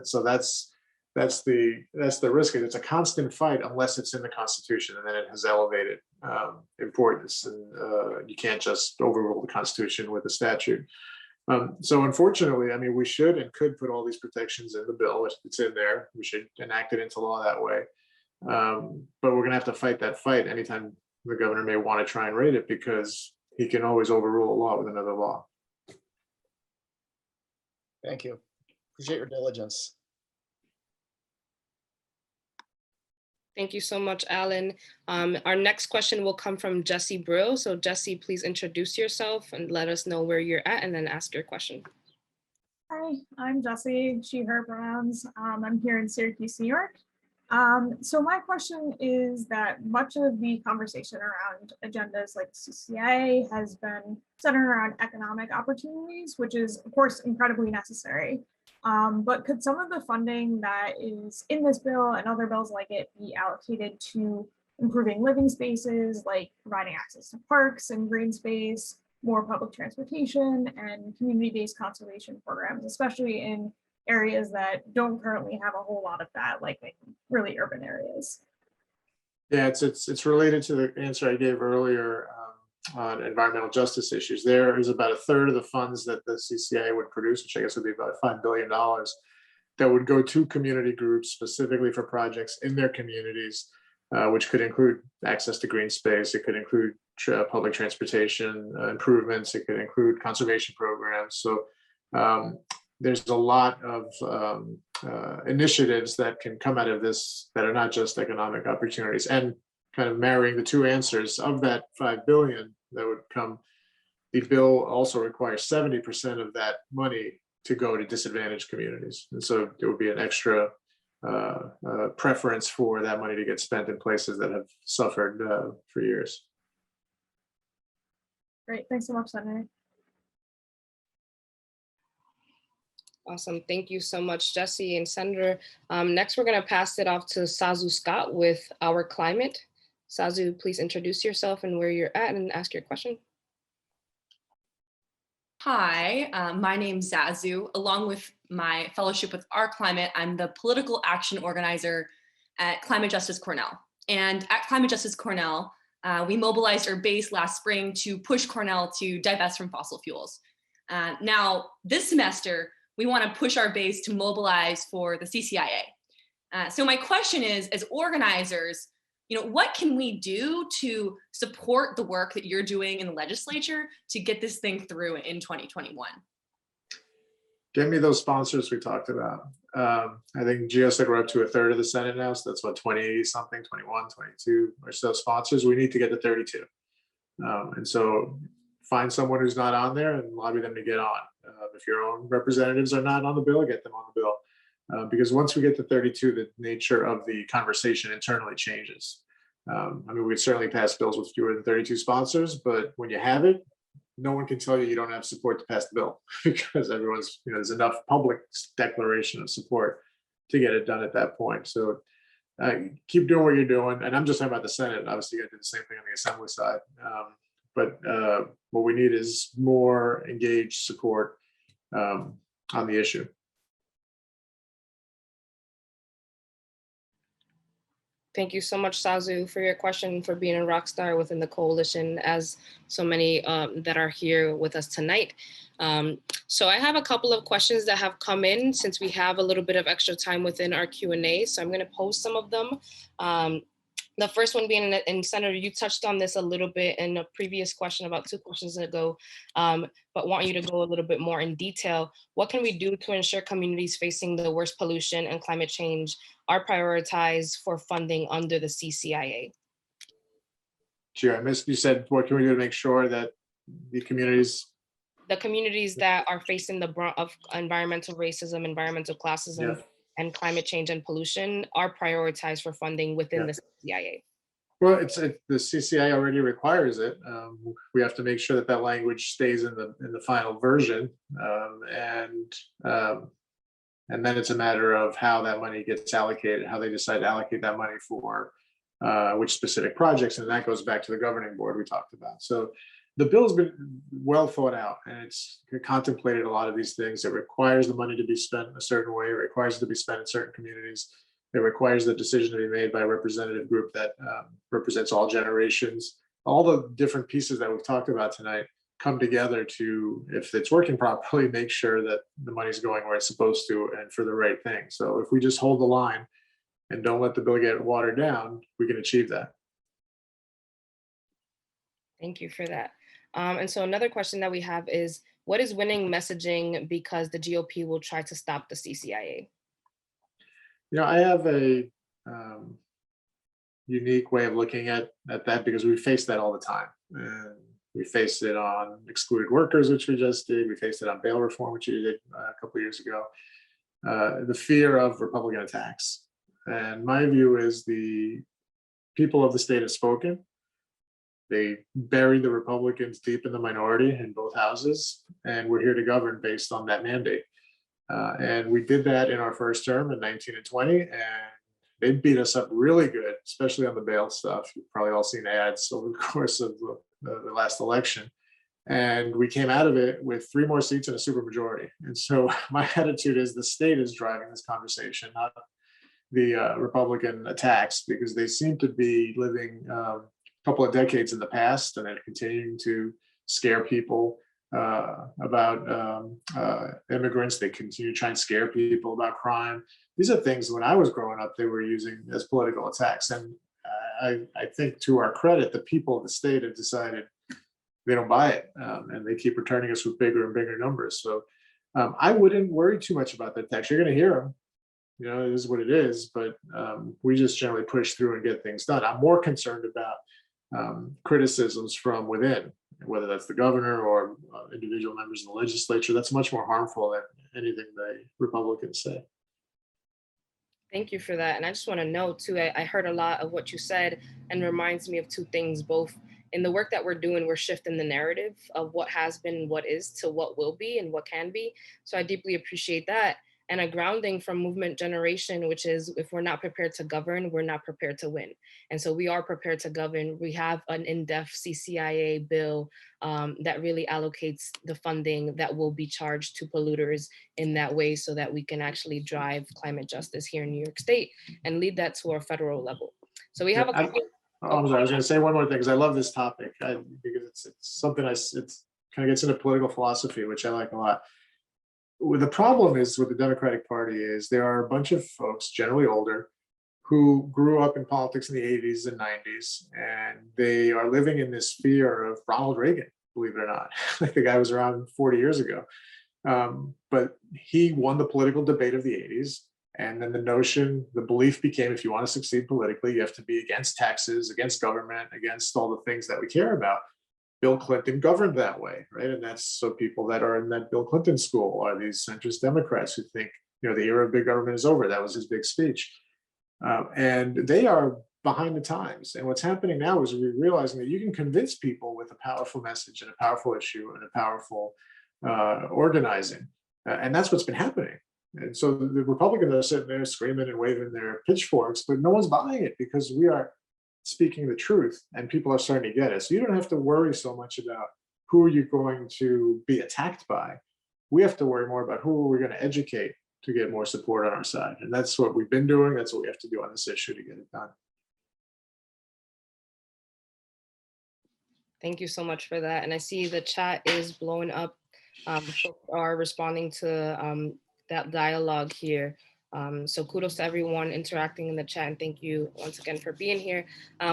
Speaker 6: So that's the risk. It's a constant fight unless it's in the Constitution, and then it has elevated importance. And you can't just overrule the Constitution with a statute. So unfortunately, I mean, we should and could put all these protections in the bill. It's in there. We should enact it into law that way. But we're going to have to fight that fight anytime the governor may want to try and raid it, because he can always overrule a law with another law.
Speaker 11: Thank you. Appreciate your diligence.
Speaker 5: Thank you so much, Alan. Our next question will come from Jesse Brill. So Jesse, please introduce yourself and let us know where you're at and then ask your question.
Speaker 12: Hi, I'm Jesse, she, her pronouns. I'm here in Syracuse, New York. So my question is that much of the conversation around agendas like CCA has been centered around economic opportunities, which is of course incredibly necessary. But could some of the funding that is in this bill and other bills like it be allocated to improving living spaces, like providing access to parks and green space, more public transportation, and community-based conservation programs, especially in areas that don't currently have a whole lot of that, like in really urban areas?
Speaker 6: Yeah, it's related to the answer I gave earlier on environmental justice issues. There is about a third of the funds that the CCA would produce, which I guess would be about $5 billion, that would go to community groups specifically for projects in their communities, which could include access to green space. It could include public transportation improvements. It could include conservation programs. So there's a lot of initiatives that can come out of this that are not just economic opportunities. And kind of marrying the two answers of that $5 billion that would come, the bill also requires 70% of that money to go to disadvantaged communities. And so there would be an extra preference for that money to get spent in places that have suffered for years.
Speaker 12: Great, thanks so much, Senator.
Speaker 5: Awesome, thank you so much, Jesse and Senator. Next, we're gonna pass it off to Sazu Scott with Our Climate. Sazu, please introduce yourself and where you're at and ask your question.
Speaker 13: Hi, my name's Zazu. Along with my fellowship with Our Climate, I'm the political action organizer at Climate Justice Cornell. And at Climate Justice Cornell, we mobilized our base last spring to push Cornell to divest from fossil fuels. Now, this semester, we want to push our base to mobilize for the CCIA. So my question is, as organizers, what can we do to support the work that you're doing in the legislature to get this thing through in 2021?
Speaker 6: Get me those sponsors we talked about. I think Gio said we're up to a third of the Senate now, so that's what, 20 something, 21, 22 or so sponsors. We need to get to 32. And so find someone who's not on there and lobby them to get on. If your own representatives are not on the bill, get them on the bill. Because once we get to 32, the nature of the conversation internally changes. I mean, we could certainly pass bills with fewer than 32 sponsors, but when you have it, no one can tell you you don't have support to pass the bill because everyone's, there's enough public declaration of support to get it done at that point. So keep doing what you're doing. And I'm just talking about the Senate. Obviously, you got to do the same thing on the Assembly side. But what we need is more engaged support on the issue.
Speaker 5: Thank you so much, Sazu, for your question, for being a rock star within the coalition, as so many that are here with us tonight. So I have a couple of questions that have come in since we have a little bit of extra time within our Q&A. So I'm going to post some of them. The first one being, and Senator, you touched on this a little bit in a previous question about 2 questions ago, but want you to go a little bit more in detail. What can we do to ensure communities facing the worst pollution and climate change are prioritized for funding under the CCIA?
Speaker 6: Sure, I missed, you said, what can we do to make sure that the communities
Speaker 5: that are facing the brunt of environmental racism, environmental classism, and climate change and pollution are prioritized for funding within the CCIA?
Speaker 6: Well, the CCIA already requires it. We have to make sure that that language stays in the final version, and then it's a matter of how that money gets allocated, how they decide to allocate that money for which specific projects, and that goes back to the governing board we talked about. So the bill's been well thought out, and it's contemplated a lot of these things. It requires the money to be spent in a certain way. It requires it to be spent in certain communities. It requires the decision to be made by a representative group that represents all generations. All the different pieces that we've talked about tonight come together to, if it's working properly, make sure that the money's going where it's supposed to and for the right thing. So if we just hold the line and don't let the bill get watered down, we can achieve that.
Speaker 5: Thank you for that. And so another question that we have is, what is winning messaging because the GOP will try to stop the CCIA?
Speaker 6: I have a unique way of looking at that because we face that all the time. And we faced it on excluded workers, which we just did. We faced it on bail reform, which we did a couple of years ago. The fear of Republican attacks. And my view is the people of the state have spoken. They buried the Republicans deep in the minority in both houses, and we're here to govern based on that mandate. And we did that in our first term in 19 and 20, and they beat us up really good, especially on the bail stuff. You've probably all seen ads over the course of the last election. And we came out of it with 3 more seats and a supermajority. And so my attitude is the state is driving this conversation, not the Republican attacks, because they seem to be living couple of decades in the past, and they're continuing to scare people about immigrants. They continue to try and scare people about crime. These are things when I was growing up, they were using as political attacks. And I think to our credit, the people of the state have decided they don't buy it, and they keep returning us with bigger and bigger numbers. So I wouldn't worry too much about the attacks. You're going to hear them. It is what it is, but we just generally push through and get things done. I'm more concerned about criticisms from within, whether that's the governor or individual members of the legislature. That's much more harmful than anything the Republicans say.
Speaker 5: Thank you for that. And I just want to note too, I heard a lot of what you said and reminds me of 2 things, both in the work that we're doing, we're shifting the narrative of what has been, what is to what will be and what can be. So I deeply appreciate that. And a grounding from movement generation, which is if we're not prepared to govern, we're not prepared to win. And so we are prepared to govern. We have an in-depth CCIA bill that really allocates the funding that will be charged to polluters in that way so that we can actually drive climate justice here in New York State and lead that to our federal level. So we have a couple.
Speaker 6: I'm sorry, I was going to say one more thing because I love this topic because it's something it's kind of gets into political philosophy, which I like a lot. The problem is with the Democratic Party is there are a bunch of folks, generally older, who grew up in politics in the 80s and 90s, and they are living in this fear of Ronald Reagan, believe it or not. Like the guy was around 40 years ago. But he won the political debate of the 80s. And then the belief became, if you want to succeed politically, you have to be against taxes, against government, against all the things that we care about. Bill Clinton governed that way, right? And that's so people that are in that Bill Clinton school are these centrist Democrats who think, the era of big government is over. That was his big speech. And they are behind the times. And what's happening now is we're realizing that you can convince people with a powerful message and a powerful issue and a powerful organizing. And that's what's been happening. And so the Republicans are sitting there screaming and waving their pitchforks, but no one's buying it because we are speaking the truth and people are starting to get it. So you don't have to worry so much about who you're going to be attacked by. We have to worry more about who we're going to educate to get more support on our side. And that's what we've been doing. That's what we have to do on this issue to get it done.
Speaker 5: Thank you so much for that. And I see the chat is blowing up. Folks are responding to that dialogue here. So kudos to everyone interacting in the chat, and thank you once again for being here.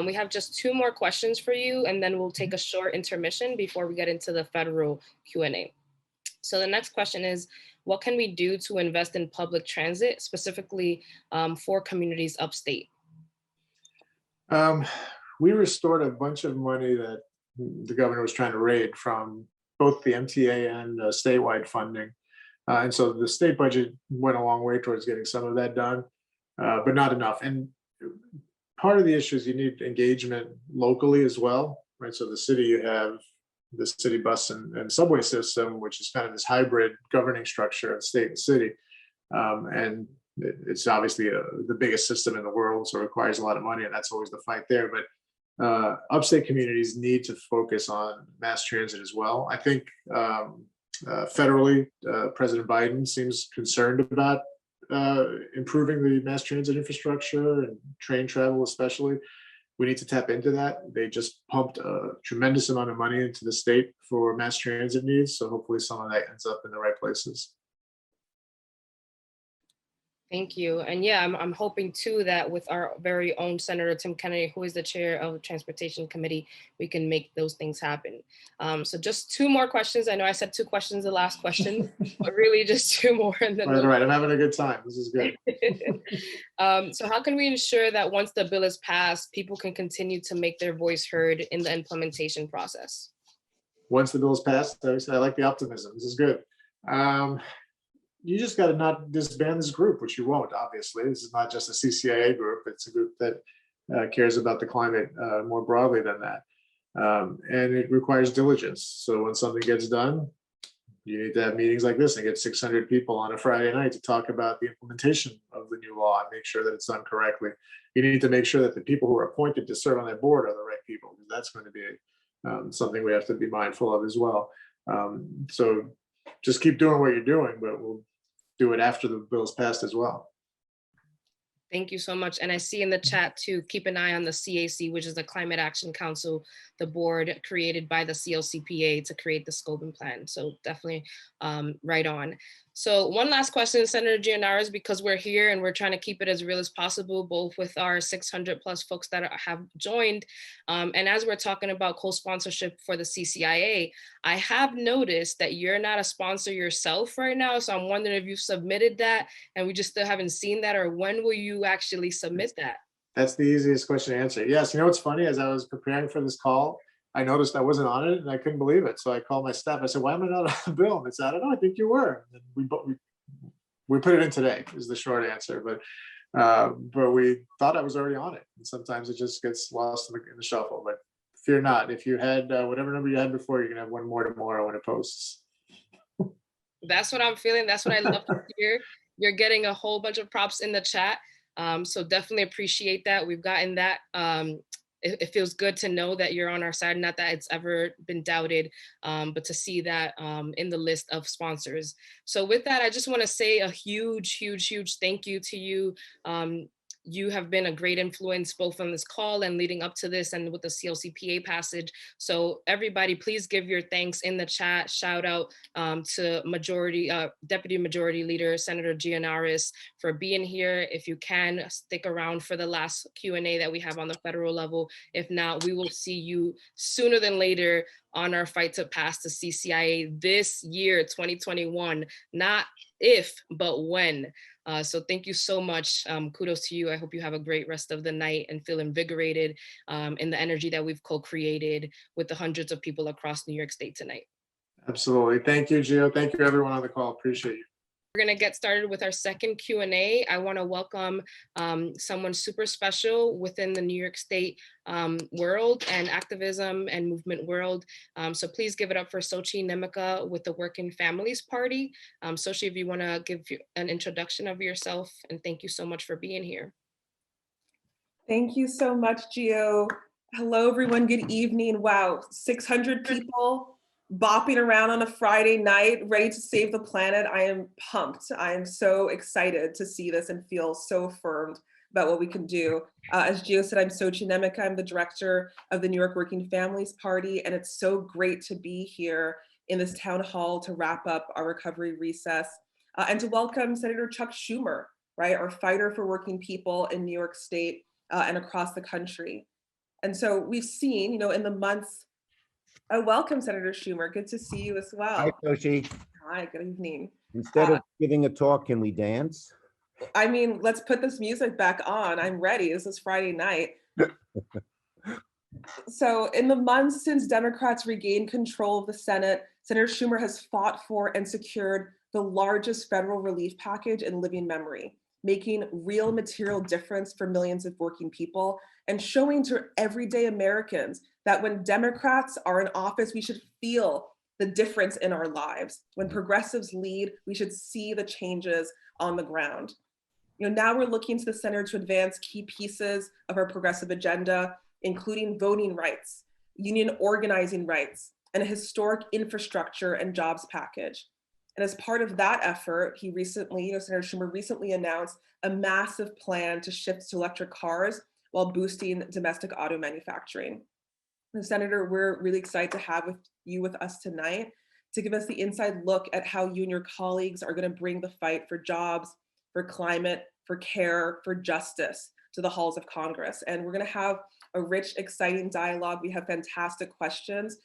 Speaker 5: We have just 2 more questions for you, and then we'll take a short intermission before we get into the federal Q&A. So the next question is, what can we do to invest in public transit, specifically for communities upstate?
Speaker 6: We restored a bunch of money that the governor was trying to raid from both the MTA and statewide funding. And so the state budget went a long way towards getting some of that done, but not enough. And part of the issue is you need engagement locally as well, right? So the city, you have the city bus and subway system, which is kind of this hybrid governing structure of state and city. And it's obviously the biggest system in the world, so it requires a lot of money, and that's always the fight there. But upstate communities need to focus on mass transit as well. I think federally, President Biden seems concerned about improving the mass transit infrastructure and train travel especially. We need to tap into that. They just pumped a tremendous amount of money into the state for mass transit needs. So hopefully some of that ends up in the right places.
Speaker 5: Thank you. And yeah, I'm hoping too that with our very own Senator Tim Kennedy, who is the chair of the Transportation Committee, we can make those things happen. So just 2 more questions. I know I said 2 questions the last question, but really just 2 more. And then
Speaker 6: right. I'm having a good time. This is good.
Speaker 5: So how can we ensure that once the bill is passed, people can continue to make their voice heard in the implementation process?
Speaker 6: Once the bill is passed, I like the optimism. This is good. You just got to not disband this group, which you won't, obviously. This is not just a CCIA group. It's a group that cares about the climate more broadly than that. And it requires diligence. So when something gets done, you need to have meetings like this and get 600 people on a Friday night to talk about the implementation of the new law and make sure that it's done correctly. You need to make sure that the people who are appointed to serve on that board are the right people, because that's going to be something we have to be mindful of as well. So just keep doing what you're doing, but we'll do it after the bill is passed as well.
Speaker 5: Thank you so much. And I see in the chat to keep an eye on the CAC, which is the Climate Action Council, the board created by the CLCPA to create the scope and plan. So definitely right on. So one last question, Senator Gianaris, because we're here and we're trying to keep it as real as possible, both with our 600 plus folks that have joined. And as we're talking about co-sponsorship for the CCIA, I have noticed that you're not a sponsor yourself right now. So I'm wondering if you've submitted that and we just still haven't seen that, or when will you actually submit that?
Speaker 6: That's the easiest question to answer. Yes, you know what's funny? As I was preparing for this call, I noticed I wasn't on it and I couldn't believe it. So I called my staff. I said, why am I not on the bill? And they said, I don't know, I think you were. And we put it in today is the short answer. But we thought I was already on it. And sometimes it just gets lost in the shuffle. But fear not. If you had whatever number you had before, you're going to have one more tomorrow when it posts.
Speaker 5: That's what I'm feeling. That's what I love to hear. You're getting a whole bunch of props in the chat. So definitely appreciate that. We've gotten that. It feels good to know that you're on our side, not that it's ever been doubted, but to see that in the list of sponsors. So with that, I just want to say a huge, huge, huge thank you to you. you have been a great influence both on this call and leading up to this and with the CLCPA passage. So everybody, please give your thanks in the chat. Shout out to Deputy Majority Leader, Senator Gianaris, for being here. If you can, stick around for the last Q&A that we have on the federal level. If not, we will see you sooner than later on our fight to pass the CCIA this year, 2021, not if, but when. So thank you so much. Kudos to you. I hope you have a great rest of the night and feel invigorated in the energy that we've co-created with the hundreds of people across New York State tonight.
Speaker 6: Absolutely. Thank you, Gio. Thank you, everyone on the call. Appreciate you.
Speaker 5: We're going to get started with our second Q&A. I want to welcome someone super special within the New York State world and activism and movement world. So please give it up for Sochi Nemeka with the Working Families Party. Sochi, if you want to give an introduction of yourself, and thank you so much for being here.
Speaker 14: Thank you so much, Gio. Hello, everyone. Good evening. Wow, 600 people bopping around on a Friday night, ready to save the planet. I am pumped. I am so excited to see this and feel so affirmed about what we can do. As Gio said, I'm Sochi Nemeka. I'm the director of the New York Working Families Party, and it's so great to be here in this town hall to wrap up our recovery recess and to welcome Senator Chuck Schumer, right, our fighter for working people in New York State and across the country. And so we've seen, in the months. Welcome, Senator Schumer. Good to see you as well.
Speaker 15: Hi, Sochi.
Speaker 14: Hi, good evening.
Speaker 15: Instead of giving a talk, can we dance?
Speaker 14: I mean, let's put this music back on. I'm ready. This is Friday night. So in the months since Democrats regained control of the Senate, Senator Schumer has fought for and secured the largest federal relief package in living memory, making real material difference for millions of working people and showing to everyday Americans that when Democrats are in office, we should feel the difference in our lives. When progressives lead, we should see the changes on the ground. Now we're looking to the center to advance key pieces of our progressive agenda, including voting rights, union organizing rights, and a historic infrastructure and jobs package. And as part of that effort, he recently, Senator Schumer recently announced a massive plan to shift to electric cars while boosting domestic auto manufacturing. And Senator, we're really excited to have you with us tonight to give us the inside look at how you and your colleagues are going to bring the fight for jobs, for climate, for care, for justice to the halls of Congress. And we're going to have a rich, exciting dialogue. We have fantastic questions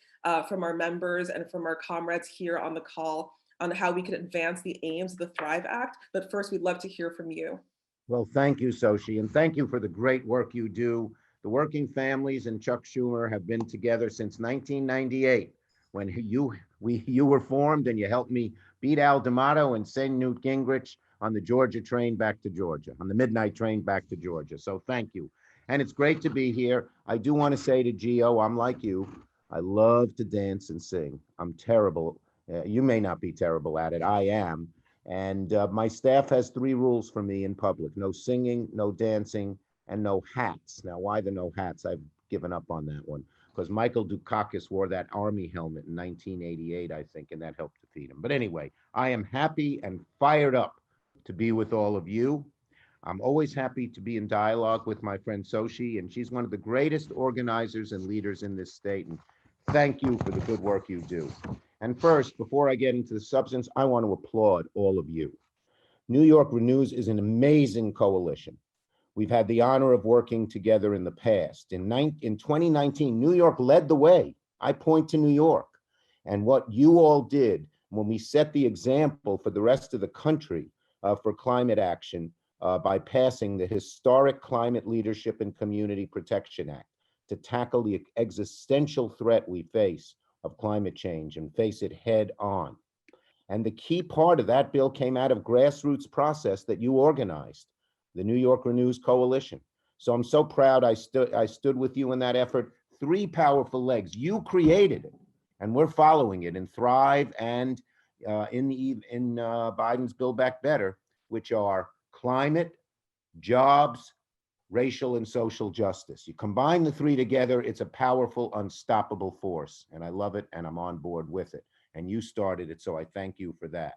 Speaker 14: from our members and from our comrades here on the call on how we can advance the aims of the Thrive Act. But first, we'd love to hear from you.
Speaker 15: Well, thank you, Sochi, and thank you for the great work you do. The Working Families and Chuck Schumer have been together since 1998, when you were formed and you helped me beat Al D'Amato and send Newt Gingrich on the Georgia train back to Georgia, on the midnight train back to Georgia. So thank you. And it's great to be here. I do want to say to Gio, I'm like you. I love to dance and sing. I'm terrible. You may not be terrible at it. I am. And my staff has 3 rules for me in public: no singing, no dancing, and no hats. Now, why the no hats? I've given up on that one because Michael Dukakis wore that army helmet in 1988, I think, and that helped defeat him. But anyway, I am happy and fired up to be with all of you. I'm always happy to be in dialogue with my friend Sochi, and she's one of the greatest organizers and leaders in this state. And thank you for the good work you do. And first, before I get into the substance, I want to applaud all of you. New York Renews is an amazing coalition. We've had the honor of working together in the past. In 2019, New York led the way. I point to New York. And what you all did when we set the example for the rest of the country for climate action by passing the historic Climate Leadership and Community Protection Act to tackle the existential threat we face of climate change and face it head on. And the key part of that bill came out of grassroots process that you organized, the New York Renews Coalition. So I'm so proud I stood with you in that effort. 3 powerful legs. You created it, and we're following it in Thrive and in Biden's Build Back Better, which are climate, jobs, racial and social justice. You combine the 3 together, it's a powerful, unstoppable force. And I love it, and I'm on board with it. And you started it, so I thank you for that.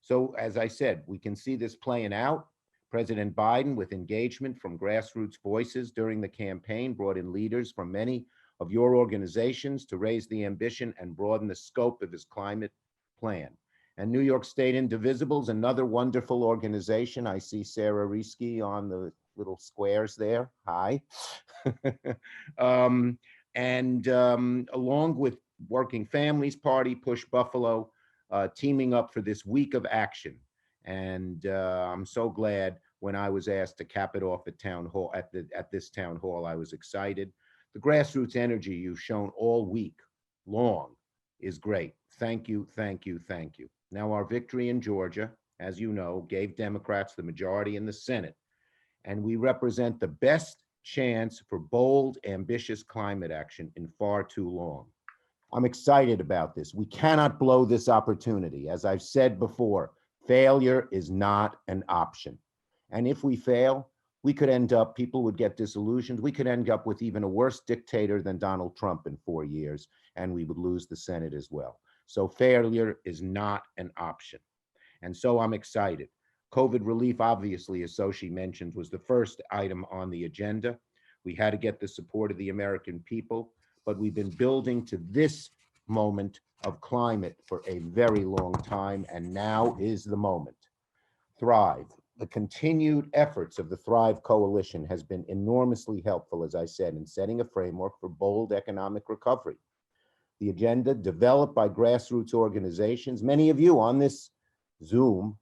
Speaker 15: So as I said, we can see this playing out. President Biden, with engagement from grassroots voices during the campaign, brought in leaders from many of your organizations to raise the ambition and broaden the scope of his climate plan. And New York State Indivisible is another wonderful organization. I see Sarah Reesky on the little squares there. Hi. Along with Working Families Party, Push Buffalo, teaming up for this week of action. And I'm so glad when I was asked to cap it off at town hall, at this town hall, I was excited. The grassroots energy you've shown all week long is great. Thank you, thank you, thank you. Now, our victory in Georgia, as you know, gave Democrats the majority in the Senate, and we represent the best chance for bold, ambitious climate action in far too long. I'm excited about this. We cannot blow this opportunity. As I've said before, failure is not an option. And if we fail, we could end up, people would get disillusioned. We could end up with even a worse dictator than Donald Trump in 4 years, and we would lose the Senate as well. So failure is not an option. And so I'm excited. COVID relief, obviously, as Soshi mentioned, was the first item on the agenda. We had to get the support of the American people, but we've been building to this moment of climate for a very long time, and now is the moment. Thrive. The continued efforts of the Thrive Coalition has been enormously helpful, as I said, in setting a framework for bold economic recovery. The agenda developed by grassroots organizations, many of you on this Zoom.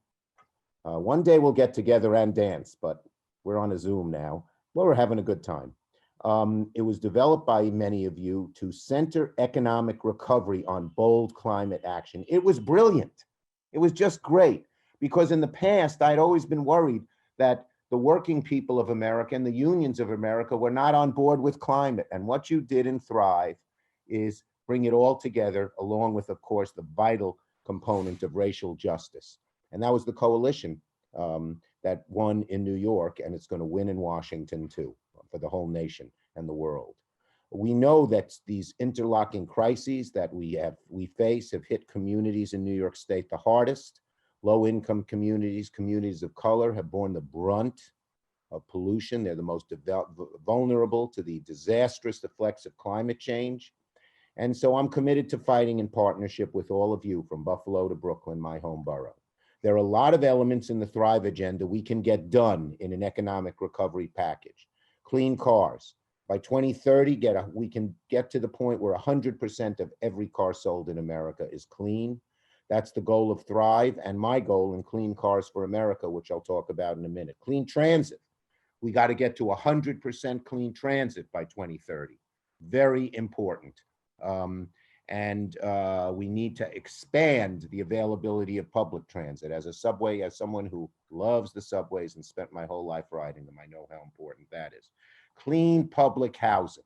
Speaker 15: One day we'll get together and dance, but we're on a Zoom now. Well, we're having a good time. It was developed by many of you to center economic recovery on bold climate action. It was brilliant. It was just great, because in the past, I'd always been worried that the working people of America and the unions of America were not on board with climate. And what you did in Thrive is bring it all together, along with, of course, the vital component of racial justice. And that was the coalition that won in New York, and it's going to win in Washington too, for the whole nation and the world. We know that these interlocking crises that we face have hit communities in New York State the hardest. Low-income communities, communities of color have borne the brunt of pollution. They're the most vulnerable to the disastrous effects of climate change. And so I'm committed to fighting in partnership with all of you, from Buffalo to Brooklyn, my home borough. There are a lot of elements in the Thrive agenda we can get done in an economic recovery package. Clean cars. By 2030, we can get to the point where 100% of every car sold in America is clean. That's the goal of Thrive, and my goal in Clean Cars for America, which I'll talk about in a minute. Clean transit. We got to get to 100% clean transit by 2030. Very important. We need to expand the availability of public transit. As someone who loves the subways and spent my whole life riding them, I know how important that is. Clean public housing.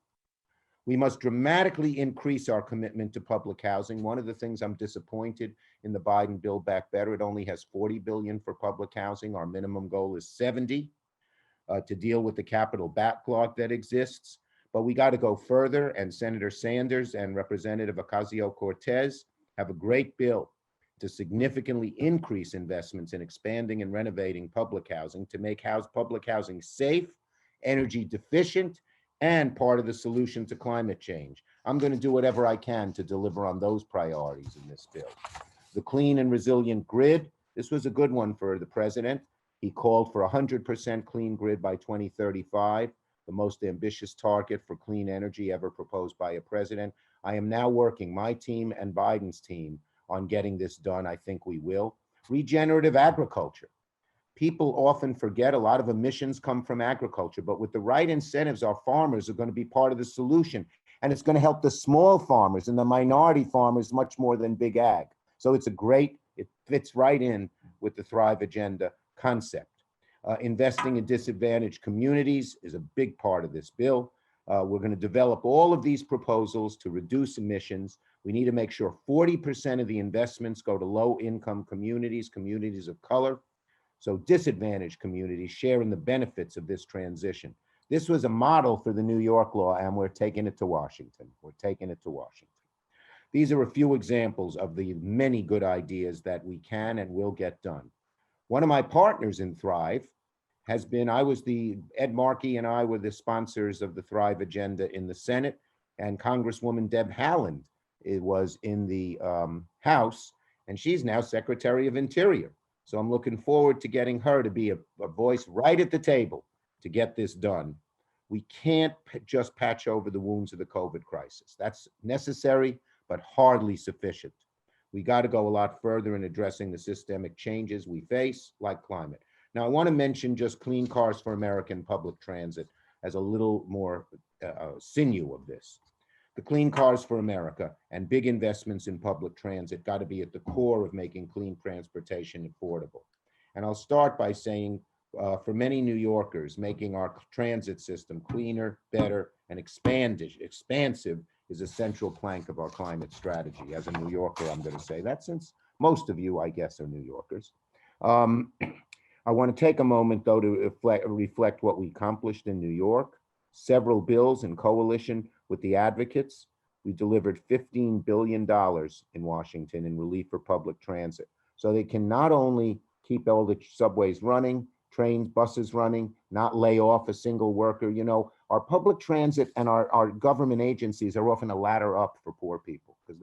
Speaker 15: We must dramatically increase our commitment to public housing. One of the things I'm disappointed in the Biden Build Back Better, it only has $40 billion for public housing. Our minimum goal is 70 to deal with the capital backlog that exists. But we got to go further, and Senator Sanders and Representative Ocasio-Cortez have a great bill to significantly increase investments in expanding and renovating public housing to make public housing safe, energy deficient, and part of the solution to climate change. I'm going to do whatever I can to deliver on those priorities in this bill. The clean and resilient grid, this was a good one for the president. He called for 100% clean grid by 2035, the most ambitious target for clean energy ever proposed by a president. I am now working, my team and Biden's team, on getting this done. I think we will. Regenerative agriculture. People often forget a lot of emissions come from agriculture, but with the right incentives, our farmers are going to be part of the solution. And it's going to help the small farmers and the minority farmers much more than big ag. So it fits right in with the Thrive agenda concept. Investing in disadvantaged communities is a big part of this bill. We're going to develop all of these proposals to reduce emissions. We need to make sure 40% of the investments go to low-income communities, communities of color, so disadvantaged communities share in the benefits of this transition. This was a model for the New York law, and we're taking it to Washington. We're taking it to Washington. These are a few examples of the many good ideas that we can and will get done. One of my partners in Thrive has been, Ed Markey and I were the sponsors of the Thrive Agenda in the Senate, and Congresswoman Deb Haaland was in the House, and she's now Secretary of Interior. So I'm looking forward to getting her to be a voice right at the table to get this done. We can't just patch over the wounds of the COVID crisis. That's necessary, but hardly sufficient. We got to go a lot further in addressing the systemic changes we face, like climate. Now, I want to mention just Clean Cars for American public transit as a little more sinew of this. The Clean Cars for America and big investments in public transit got to be at the core of making clean transportation affordable. And I'll start by saying, for many New Yorkers, making our transit system cleaner, better, and expansive is a central plank of our climate strategy. As a New Yorker, I'm going to say that, since most of you, I guess, are New Yorkers. I want to take a moment, though, to reflect what we accomplished in New York. Several bills in coalition with the advocates. We delivered $15 billion in Washington in relief for public transit. So they can not only keep all the subways running, trains, buses running, not lay off a single worker. You know, our public transit and our government agencies are often a ladder up for poor people, because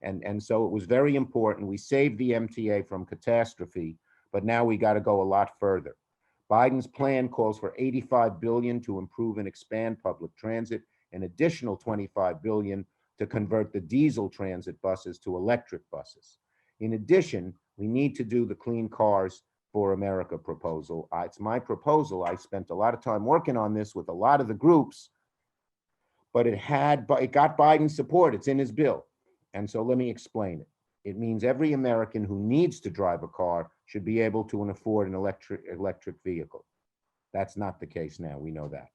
Speaker 15: and so it was very important. We saved the MTA from catastrophe, but now we got to go a lot further. Biden's plan calls for $85 billion to improve and expand public transit, an additional $25 billion to convert the diesel transit buses to electric buses. In addition, we need to do the Clean Cars for America proposal. It's my proposal. I spent a lot of time working on this with a lot of the groups, but it got Biden's support. It's in his bill. And so let me explain it. It means every American who needs to drive a car should be able to afford an electric vehicle. That's not the case now, we know that.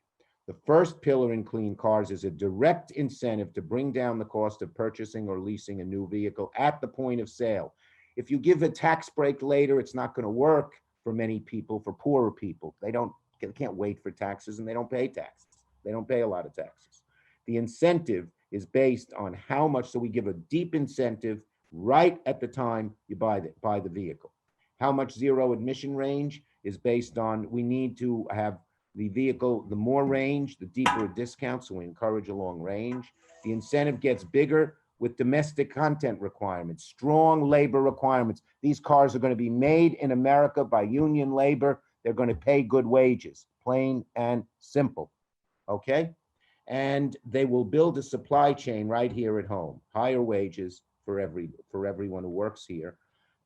Speaker 15: The first pillar in Clean Cars is a direct incentive to bring down the cost of purchasing or leasing a new vehicle at the point of sale. If you give a tax break later, it's not going to work for many people, for poorer people. They can't wait for taxes, and they don't pay taxes. They don't pay a lot of taxes. The incentive is based on how much, so we give a deep incentive right at the time you buy the vehicle. How much zero emission range is based on, we need to have the vehicle, the more range, the deeper a discount, so we encourage a long range. The incentive gets bigger with domestic content requirements, strong labor requirements. These cars are going to be made in America by union labor. They're going to pay good wages, plain and simple, okay? And they will build a supply chain right here at home, higher wages for everyone who works here.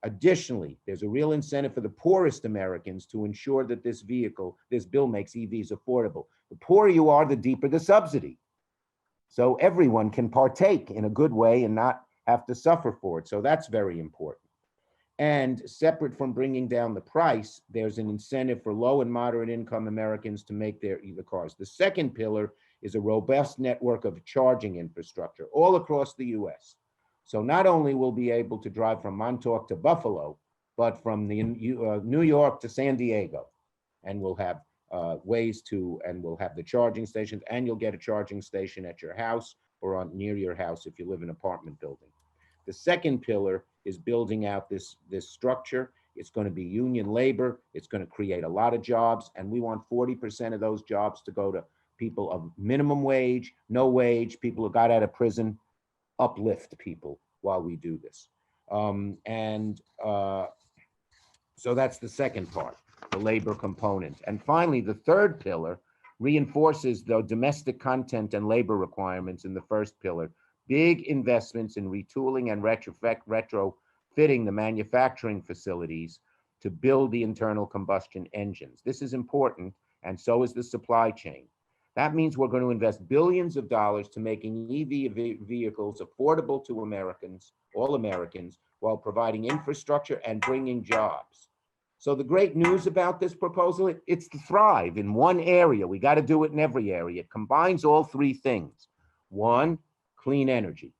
Speaker 15: Additionally, there's a real incentive for the poorest Americans to ensure that this bill makes EVs affordable. The poorer you are, the deeper the subsidy. So everyone can partake in a good way and not have to suffer for it. So that's very important. And separate from bringing down the price, there's an incentive for low and moderate income Americans to make their EV cars. The second pillar is a robust network of charging infrastructure all across the US. So not only will we be able to drive from Montauk to Buffalo, but from New York to San Diego. And we'll have we'll have the charging stations, and you'll get a charging station at your house or near your house if you live in an apartment building. The second pillar is building out this structure. It's going to be union labor. It's going to create a lot of jobs, and we want 40% of those jobs to go to people of minimum wage, no wage, people who got out of prison, uplift people while we do this. So that's the second part, the labor component. And finally, the third pillar reinforces the domestic content and labor requirements in the first pillar. Big investments in retooling and retrofitting the manufacturing facilities to build the internal combustion engines. This is important, and so is the supply chain. That means we're going to invest billions of dollars to making EV vehicles affordable to Americans, all Americans, while providing infrastructure and bringing jobs. So the great news about this proposal, it's to thrive in one area. We got to do it in every area. It combines all three things. One, clean energy.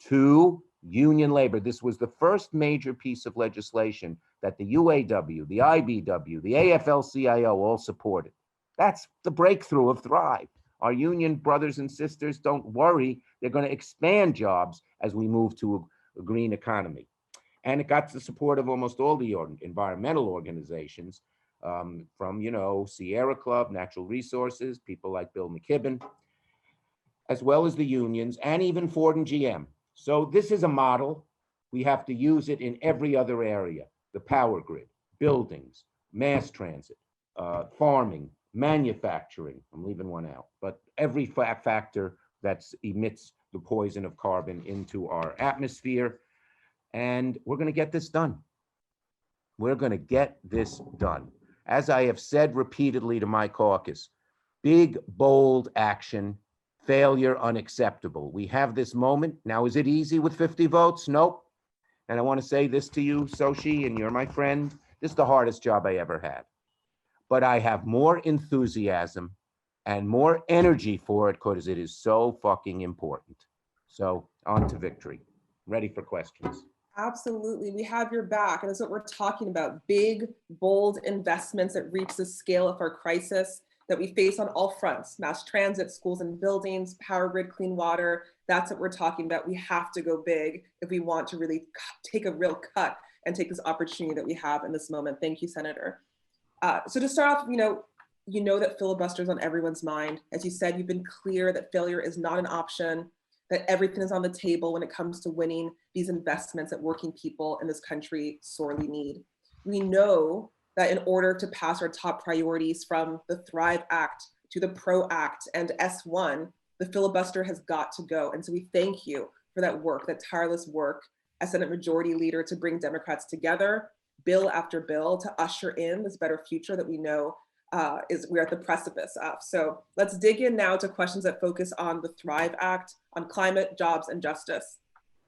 Speaker 15: Two, union labor. This was the first major piece of legislation that the UAW, the IBW, the AFL-CIO all supported. That's the breakthrough of Thrive. Our union brothers and sisters, don't worry, they're going to expand jobs as we move to a green economy. And it got the support of almost all the environmental organizations. from, Sierra Club, Natural Resources, people like Bill McKibben, as well as the unions, and even Ford and GM. So this is a model. We have to use it in every other area: the power grid, buildings, mass transit, farming, manufacturing. I'm leaving one out, but every factor that emits the poison of carbon into our atmosphere. And we're going to get this done. We're going to get this done. As I have said repeatedly to my caucus, big, bold action, failure unacceptable. We have this moment. Now, is it easy with 50 votes? Nope. And I want to say this to you, Sochi, and you're my friend. This is the hardest job I ever had. But I have more enthusiasm and more energy for it because it is so fucking important. So on to victory. Ready for questions.
Speaker 14: Absolutely, we have your back. And that's what we're talking about: big, bold investments that reach the scale of our crisis that we face on all fronts: mass transit, schools and buildings, power grid, clean water. That's what we're talking about. We have to go big if we want to really take a real cut and take this opportunity that we have in this moment. Thank you, Senator. So to start off, you know that filibuster is on everyone's mind. As you said, you've been clear that failure is not an option, that everything is on the table when it comes to winning these investments that working people in this country sorely need. We know that in order to pass our top priorities, from the Thrive Act to the PRO Act and S1, the filibuster has got to go. And so we thank you for that work, that tireless work as Senate Majority Leader, to bring Democrats together, bill after bill, to usher in this better future that we know we're at the precipice of. So let's dig in now to questions that focus on the Thrive Act, on climate, jobs, and justice.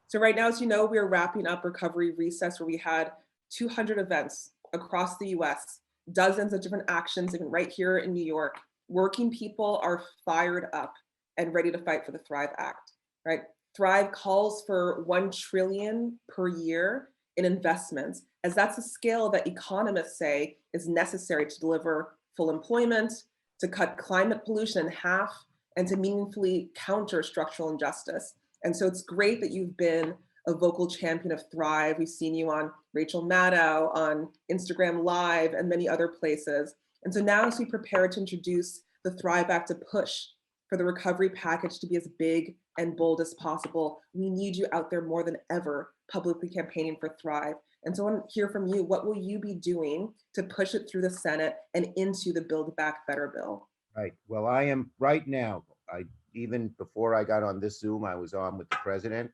Speaker 14: So right now, as you know, we are wrapping up Recovery Recess, where we had 200 events across the US, dozens of different actions, even right here in New York. Working people are fired up and ready to fight for the Thrive Act, right? Thrive calls for $1 trillion per year in investments, as that's a scale that economists say is necessary to deliver full employment, to cut climate pollution in half, and to meaningfully counter structural injustice. And so it's great that you've been a vocal champion of Thrive. We've seen you on Rachel Maddow, on Instagram Live, and many other places. And so now, as we prepare to introduce the Thrive Act, to push for the recovery package to be as big and bold as possible, we need you out there more than ever, publicly campaigning for Thrive. And so I want to hear from you. What will you be doing to push it through the Senate and into the Build Back Better bill?
Speaker 15: Right. Well, I am right now. Even before I got on this Zoom, I was on with the president.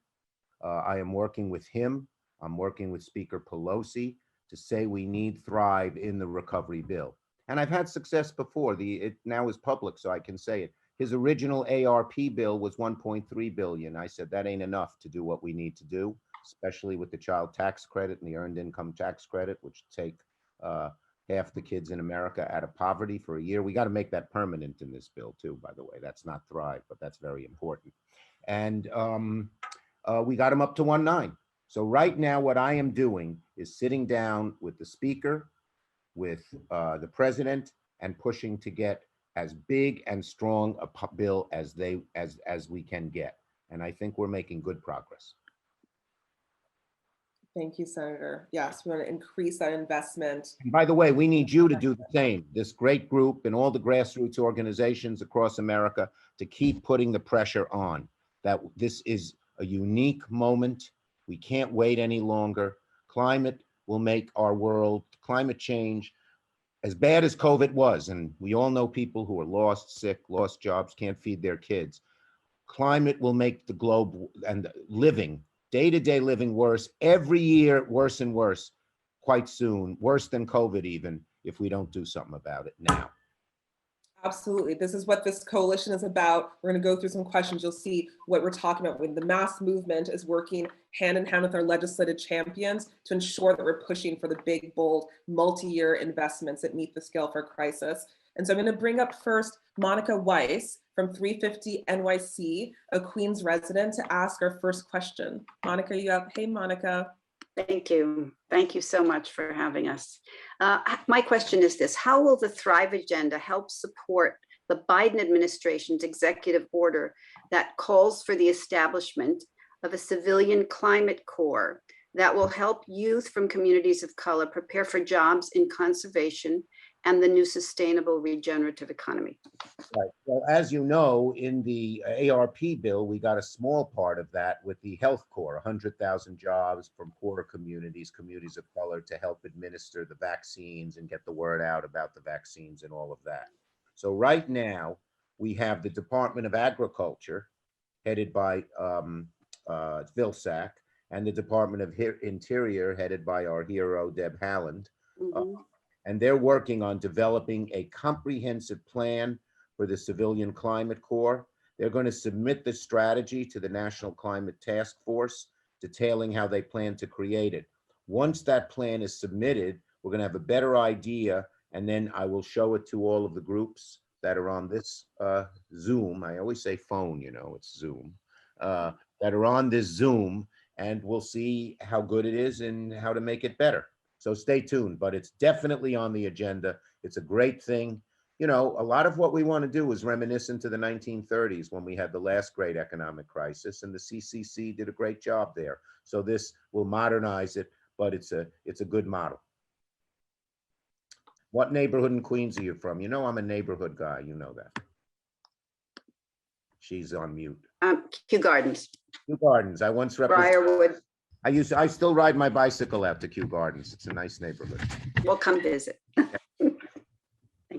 Speaker 15: I am working with him. I'm working with Speaker Pelosi to say we need Thrive in the recovery bill. And I've had success before. It now is public, so I can say it. His original ARP bill was $1.3 billion. I said that ain't enough to do what we need to do, especially with the child tax credit and the earned income tax credit, which take half the kids in America out of poverty for a year. We got to make that permanent in this bill too, by the way. That's not Thrive, but that's very important. And we got them up to 1.9. So right now, what I am doing is sitting down with the speaker, with the president, and pushing to get as big and strong a bill as we can get. And I think we're making good progress.
Speaker 14: Thank you, Senator. Yes, we want to increase that investment.
Speaker 15: And by the way, we need you to do the same. This great group and all the grassroots organizations across America to keep putting the pressure on that this is a unique moment. We can't wait any longer. Climate will make our world, climate change, as bad as COVID was, and we all know people who are lost, sick, lost jobs, can't feed their kids. Climate will make the globe and living, day-to-day living worse, every year worse and worse, quite soon, worse than COVID even, if we don't do something about it now.
Speaker 14: Absolutely. This is what this coalition is about. We're going to go through some questions. You'll see what we're talking about when the mass movement is working hand in hand with our legislative champions to ensure that we're pushing for the big, bold, multi-year investments that meet the scale for crisis. And so I'm going to bring up first Monica Weiss from 350 NYC, a Queens resident, to ask our first question. Monica, you up? Hey, Monica.
Speaker 16: Thank you. Thank you so much for having us. My question is this: how will the Thrive agenda help support the Biden administration's executive order that calls for the establishment of a civilian climate corps that will help youth from communities of color prepare for jobs in conservation and the new sustainable regenerative economy.
Speaker 15: Right. Well, as you know, in the ARP bill, we got a small part of that with the Health Corps, 100,000 jobs from poorer communities, communities of color, to help administer the vaccines and get the word out about the vaccines and all of that. So right now, we have the Department of Agriculture, headed by Vilsack, and the Department of Interior, headed by our hero, Deb Haaland. And they're working on developing a comprehensive plan for the Civilian Climate Corps. They're going to submit the strategy to the National Climate Task Force, detailing how they plan to create it. Once that plan is submitted, we're going to have a better idea, and then I will show it to all of the groups that are on this Zoom. I always say phone, you know, it's Zoom, that are on this Zoom, and we'll see how good it is and how to make it better. So stay tuned, but it's definitely on the agenda. It's a great thing. You know, a lot of what we want to do is reminiscent to the 1930s when we had the last great economic crisis, and the CCC did a great job there. So this will modernize it, but it's a good model. What neighborhood in Queens are you from? You know, I'm a neighborhood guy. You know that. She's on mute.
Speaker 16: Kew Gardens.
Speaker 15: Kew Gardens. I once represented.
Speaker 16: Briarwood.
Speaker 15: I still ride my bicycle out to Kew Gardens. It's a nice neighborhood.
Speaker 16: We'll come visit.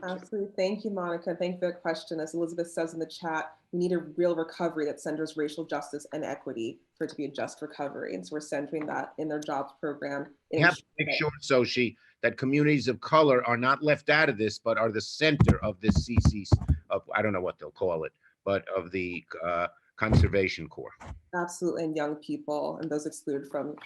Speaker 14: Absolutely. Thank you, Monica. Thank you for that question. As Elizabeth says in the chat, we need a real recovery that centers racial justice and equity for it to be a just recovery. And so we're centering that in their jobs program.
Speaker 15: We have to make sure, Soshi, that communities of color are not left out of this, but are the center of this CCC, of, I don't know what they'll call it, but of the Conservation Corps.
Speaker 14: Absolutely. And young people and those excluded from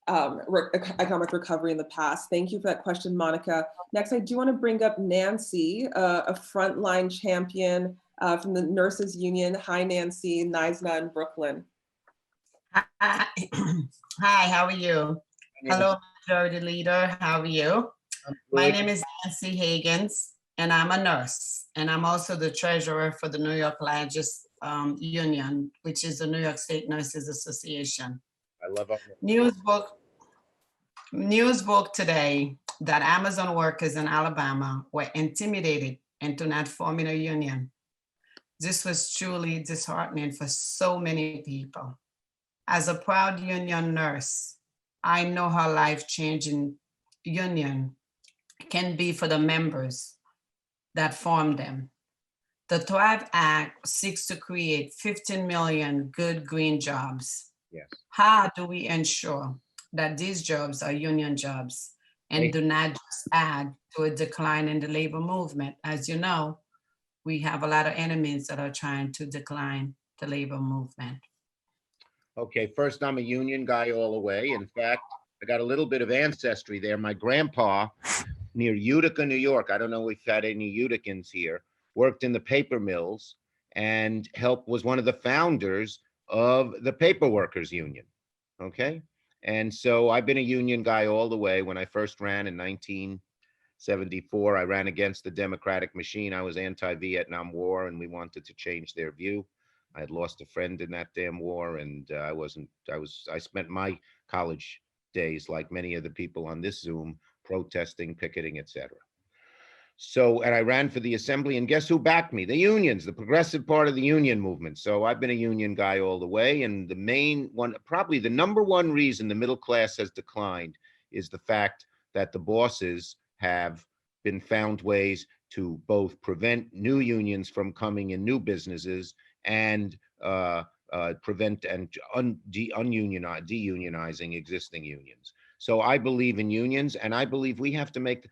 Speaker 14: economic recovery in the past. Thank you for that question, Monica. Next, I do want to bring up Nancy, a frontline champion from the Nurses Union. Hi, Nancy, NYSNA in Brooklyn.
Speaker 8: Hi, how are you? Hello, Majority Leader, how are you? My name is Nancy Higgins, and I'm a nurse, and I'm also the treasurer for the New York Largest Union, which is the New York State Nurses Association.
Speaker 15: I love it.
Speaker 8: News broke today that Amazon workers in Alabama were intimidated into not forming a union. This was truly disheartening for so many people. As a proud union nurse, I know how life-changing union can be for the members that form them. The Thrive Act seeks to create 15 million good green jobs.
Speaker 15: Yes.
Speaker 8: How do we ensure that these jobs are union jobs and do not just add to a decline in the labor movement? As you know, we have a lot of enemies that are trying to decline the labor movement.
Speaker 15: Okay, first, I'm a union guy all the way. In fact, I got a little bit of ancestry there. My grandpa, near Utica, New York, I don't know if we've had any Uticans here, worked in the paper mills and was one of the founders of the Paper Workers Union, okay? And so I've been a union guy all the way. When I first ran in 1974, I ran against the Democratic machine. I was anti-Vietnam War, and we wanted to change their view. I had lost a friend in that damn war, and I spent my college days, like many of the people on this Zoom, protesting, picketing, etc. So, and I ran for the assembly, and guess who backed me? The unions, the progressive part of the union movement. So I've been a union guy all the way. And the main one, probably the number one reason the middle class has declined is the fact that the bosses have been found ways to both prevent new unions from coming in new businesses and prevent and deunionizing existing unions. So I believe in unions, and I believe we have to make,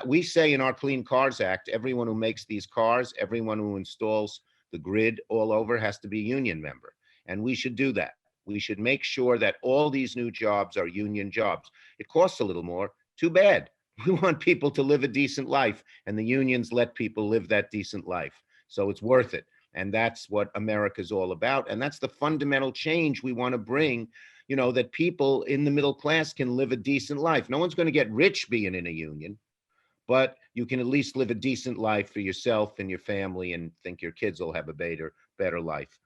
Speaker 15: we say in our Clean Cars Act, everyone who makes these cars, everyone who installs the grid all over has to be a union member. And we should do that. We should make sure that all these new jobs are union jobs. It costs a little more, too bad. We want people to live a decent life, and the unions let people live that decent life. So it's worth it. And that's what America's all about. And that's the fundamental change we want to bring, you know, that people in the middle class can live a decent life. No one's going to get rich being in a union, but you can at least live a decent life for yourself and your family and think your kids will have a better life.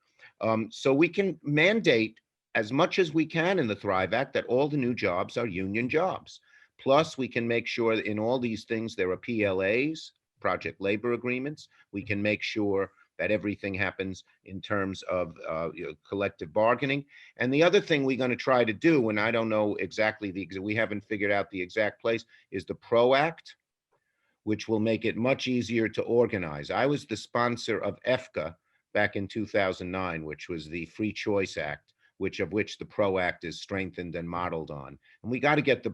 Speaker 15: So we can mandate as much as we can in the Thrive Act that all the new jobs are union jobs. Plus, we can make sure that in all these things, there are PLAs, project labor agreements. We can make sure that everything happens in terms of collective bargaining. And the other thing we're going to try to do, and I don't know exactly we haven't figured out the exact place, is the PRO Act, which will make it much easier to organize. I was the sponsor of EFCA back in 2009, which was the Free Choice Act, which the PRO Act is strengthened and modeled on. And we got to get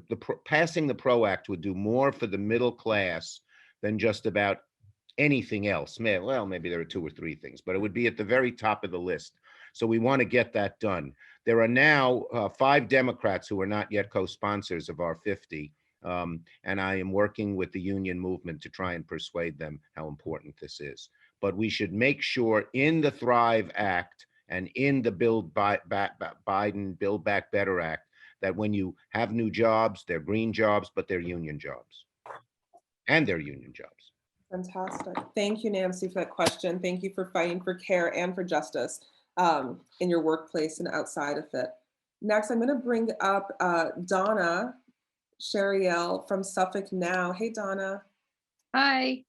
Speaker 15: passing the PRO Act would do more for the middle class than just about anything else. Well, maybe there are 2 or 3 things, but it would be at the very top of the list. So we want to get that done. There are now 5 Democrats who are not yet co-sponsors of our 50. And I am working with the union movement to try and persuade them how important this is. But we should make sure in the Thrive Act and in the Biden Build Back Better Act that when you have new jobs, they're green jobs, but they're union jobs. And they're union jobs.
Speaker 14: Fantastic. Thank you, Nancy, for that question. Thank you for fighting for care and for justice in your workplace and outside of it. Next, I'm going to bring up Donna Sheriel from Suffolk Now. Hey, Donna.
Speaker 17: Hi.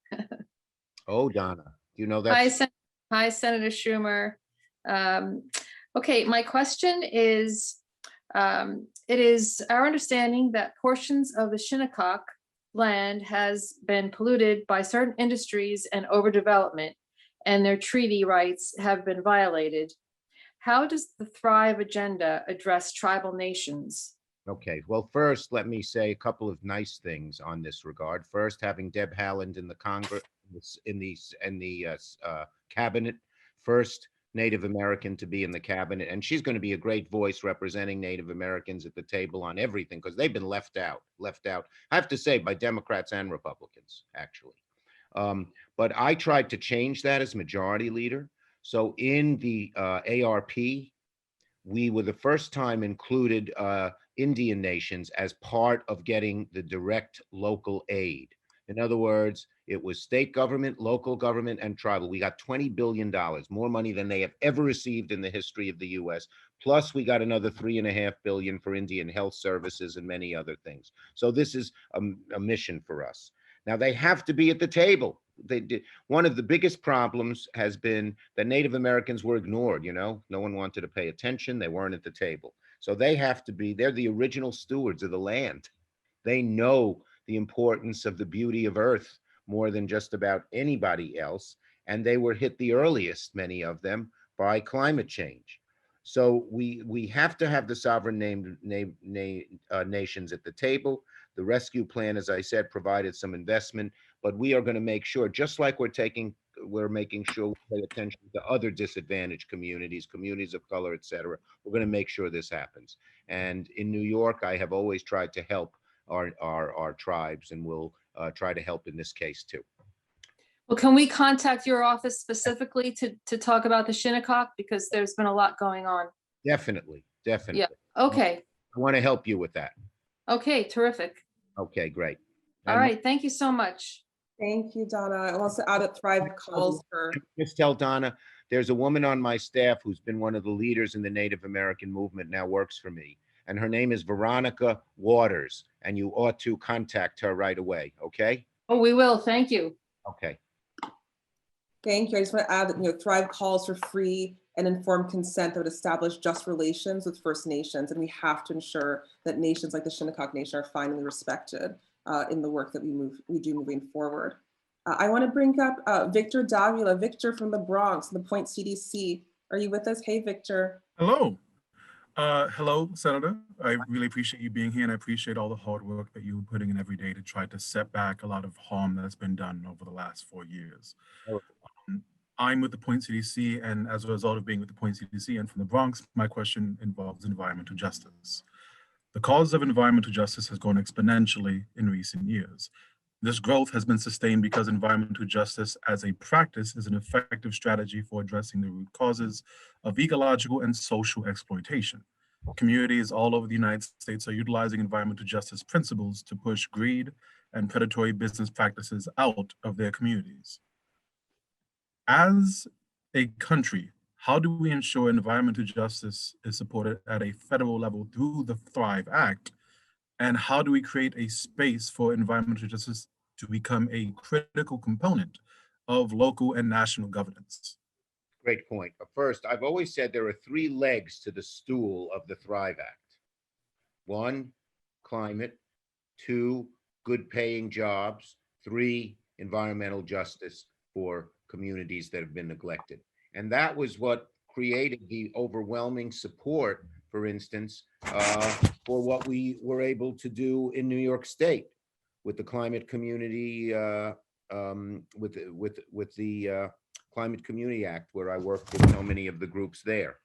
Speaker 15: Oh, Donna, you know that.
Speaker 17: Hi, Senator Schumer. Okay, my question is, it is our understanding that portions of the Shinnecock land has been polluted by certain industries and overdevelopment, and their treaty rights have been violated. How does the Thrive agenda address tribal nations?
Speaker 15: Okay, well, first, let me say a couple of nice things on this regard. First, having Deb Haaland in the Congress, in the cabinet, first Native American to be in the cabinet, and she's going to be a great voice representing Native Americans at the table on everything, because they've been left out, I have to say, by Democrats and Republicans, actually. But I tried to change that as majority leader. So in the ARP, we were the first time included Indian nations as part of getting the direct local aid. In other words, it was state government, local government, and tribal. We got $20 billion, more money than they have ever received in the history of the US. Plus, we got another $3.5 billion for Indian health services and many other things. So this is a mission for us. Now, they have to be at the table. One of the biggest problems has been that Native Americans were ignored, no one wanted to pay attention. They weren't at the table. So they have to be, they're the original stewards of the land. They know the importance of the beauty of Earth more than just about anybody else. And they were hit the earliest, many of them, by climate change. So we have to have the sovereign nations at the table. The rescue plan, as I said, provided some investment, but we are going to make sure, just like we're making sure we pay attention to other disadvantaged communities of color, et cetera. We're going to make sure this happens. And in New York, I have always tried to help our tribes, and will try to help in this case too.
Speaker 17: Well, can we contact your office specifically to talk about the Shinnecock, because there's been a lot going on?
Speaker 15: Definitely.
Speaker 17: Yeah. Okay.
Speaker 15: I want to help you with that.
Speaker 17: Okay, terrific.
Speaker 15: Okay, great.
Speaker 17: All right, thank you so much.
Speaker 14: Thank you, Donna. I'll also add a Thrive calls for.
Speaker 15: Just tell Donna, there's a woman on my staff who's been one of the leaders in the Native American movement, now works for me. And her name is Veronica Waters, and you ought to contact her right away, okay?
Speaker 17: Oh, we will, thank you.
Speaker 15: Okay.
Speaker 14: Thank you. I just want to add that Thrive calls for free and informed consent that would establish just relations with First Nations, and we have to ensure that nations like the Shinnecock Nation are finally respected in the work that we do moving forward. I want to bring up Victor Davila. Victor from the Bronx, the Point CDC. Are you with us? Hey, Victor.
Speaker 18: Hello. Hello, Senator. I really appreciate you being here, and I appreciate all the hard work that you're putting in every day to try to set back a lot of harm that's been done over the last 4 years. I'm with the Point CDC, and as a result of being with the Point CDC and from the Bronx, my question involves environmental justice. The cause of environmental justice has grown exponentially in recent years. This growth has been sustained because environmental justice as a practice is an effective strategy for addressing the root causes of ecological and social exploitation. Communities all over the United States are utilizing environmental justice principles to push greed and predatory business practices out of their communities. As a country, how do we ensure environmental justice is supported at a federal level through the Thrive Act, And how do we create a space for environmental justice to become a critical component of local and national governance?
Speaker 15: Great point. First, I've always said there are three legs to the stool of the Thrive Act. One, climate. Two, good paying jobs. Three, environmental justice for communities that have been neglected. And that was what created the overwhelming support, for instance, for what we were able to do in New York State with the climate community, with the Climate Community Act, where I worked with so many of the groups there.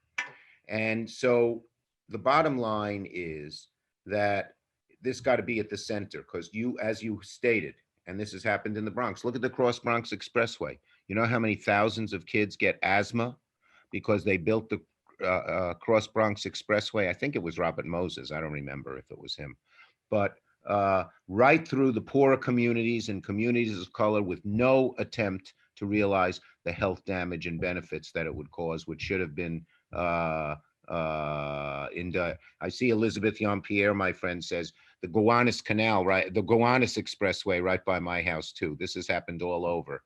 Speaker 15: And so the bottom line is that this got to be at the center, because you, as you stated, and this has happened in the Bronx, look at the Cross Bronx Expressway. You know how many thousands of kids get asthma because they built the Cross Bronx Expressway? I think it was Robert Moses. I don't remember if it was him. But right through the poorer communities and communities of color, with no attempt to realize the health damage and benefits that it would cause, which should have been I see Elizabeth Jean-Pierre, my friend, says the Gowanus Canal, right? The Gowanus Expressway right by my house too. This has happened all over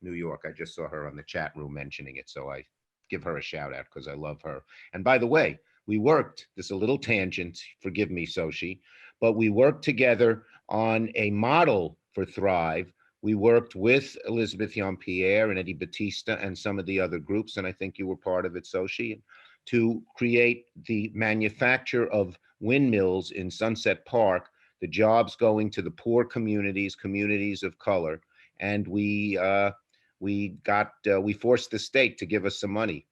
Speaker 15: New York. I just saw her on the chat room mentioning it, so I give her a shout out because I love her. And by the way, we worked, this is a little tangent, forgive me, Soshi, but we worked together on a model for Thrive. We worked with Elizabeth Jean-Pierre and Eddie Batista and some of the other groups, and I think you were part of it, Soshi, to create the manufacture of windmills in Sunset Park, the jobs going to the poor communities, communities of color, and we forced the state to give us some money.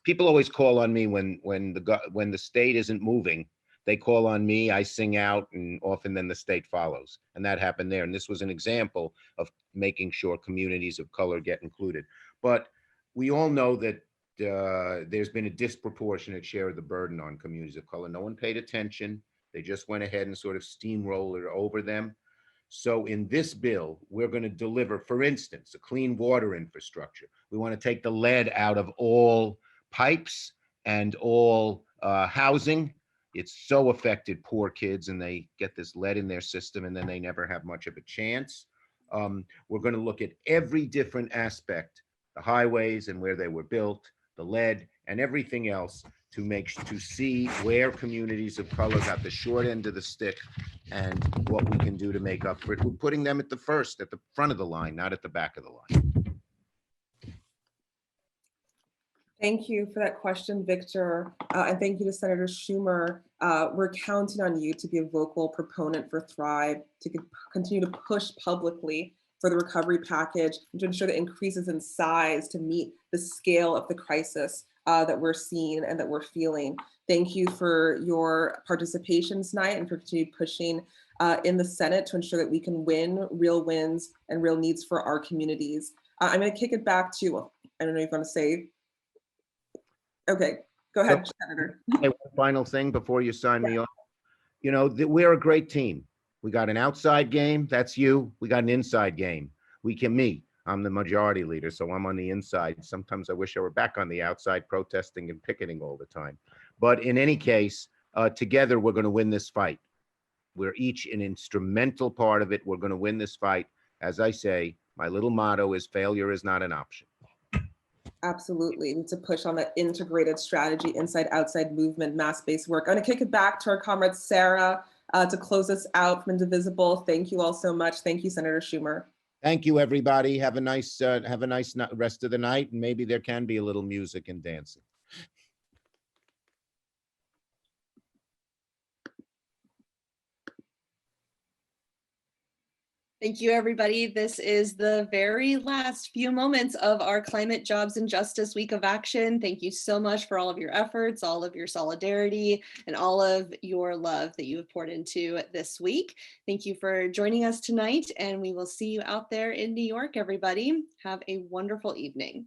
Speaker 15: People always call on me when the state isn't moving. They call on me, I sing out, and often then the state follows. And that happened there. And this was an example of making sure communities of color get included. But we all know that there's been a disproportionate share of the burden on communities of color. No one paid attention. They just went ahead and sort of steamrolled over them. So in this bill, we're going to deliver, for instance, a clean water infrastructure. We want to take the lead out of all pipes and all housing. It's so affected poor kids, and they get this lead in their system, and then they never have much of a chance. We're going to look at every different aspect, the highways and where they were built, the lead, and everything else to see where communities of color got the short end of the stick and what we can do to make up for it. We're putting them at the front of the line, not at the back of the line.
Speaker 14: Thank you for that question, Victor. And thank you to Senator Schumer. We're counting on you to be a vocal proponent for Thrive, to continue to push publicly for the recovery package, and to ensure that it increases in size to meet the scale of the crisis that we're seeing and that we're feeling. Thank you for your participation tonight and for continuing pushing in the Senate to ensure that we can win real wins and real needs for our communities. I'm going to kick it back to, I don't know if you want to say. Okay, go ahead, Senator.
Speaker 15: Hey, one final thing before you sign me off. You know, we're a great team. We got an outside game, that's you. We got an inside game. I'm the majority leader, so I'm on the inside. Sometimes I wish I were back on the outside protesting and picketing all the time. But in any case, together we're going to win this fight. We're each an instrumental part of it. We're going to win this fight. As I say, my little motto is failure is not an option.
Speaker 14: Absolutely. We need to push on that integrated strategy, inside-outside movement, mass-based work. I'm going to kick it back to our comrade Sarah to close us out from Indivisible. Thank you all so much. Thank you, Senator Schumer.
Speaker 15: Thank you, everybody. Have a nice rest of the night, and maybe there can be a little music and dancing.
Speaker 2: Thank you, everybody. This is the very last few moments of our Climate, Jobs, and Justice Week of Action. Thank you so much for all of your efforts, all of your solidarity, and all of your love that you have poured into this week. Thank you for joining us tonight, and we will see you out there in New York, everybody. Have a wonderful evening.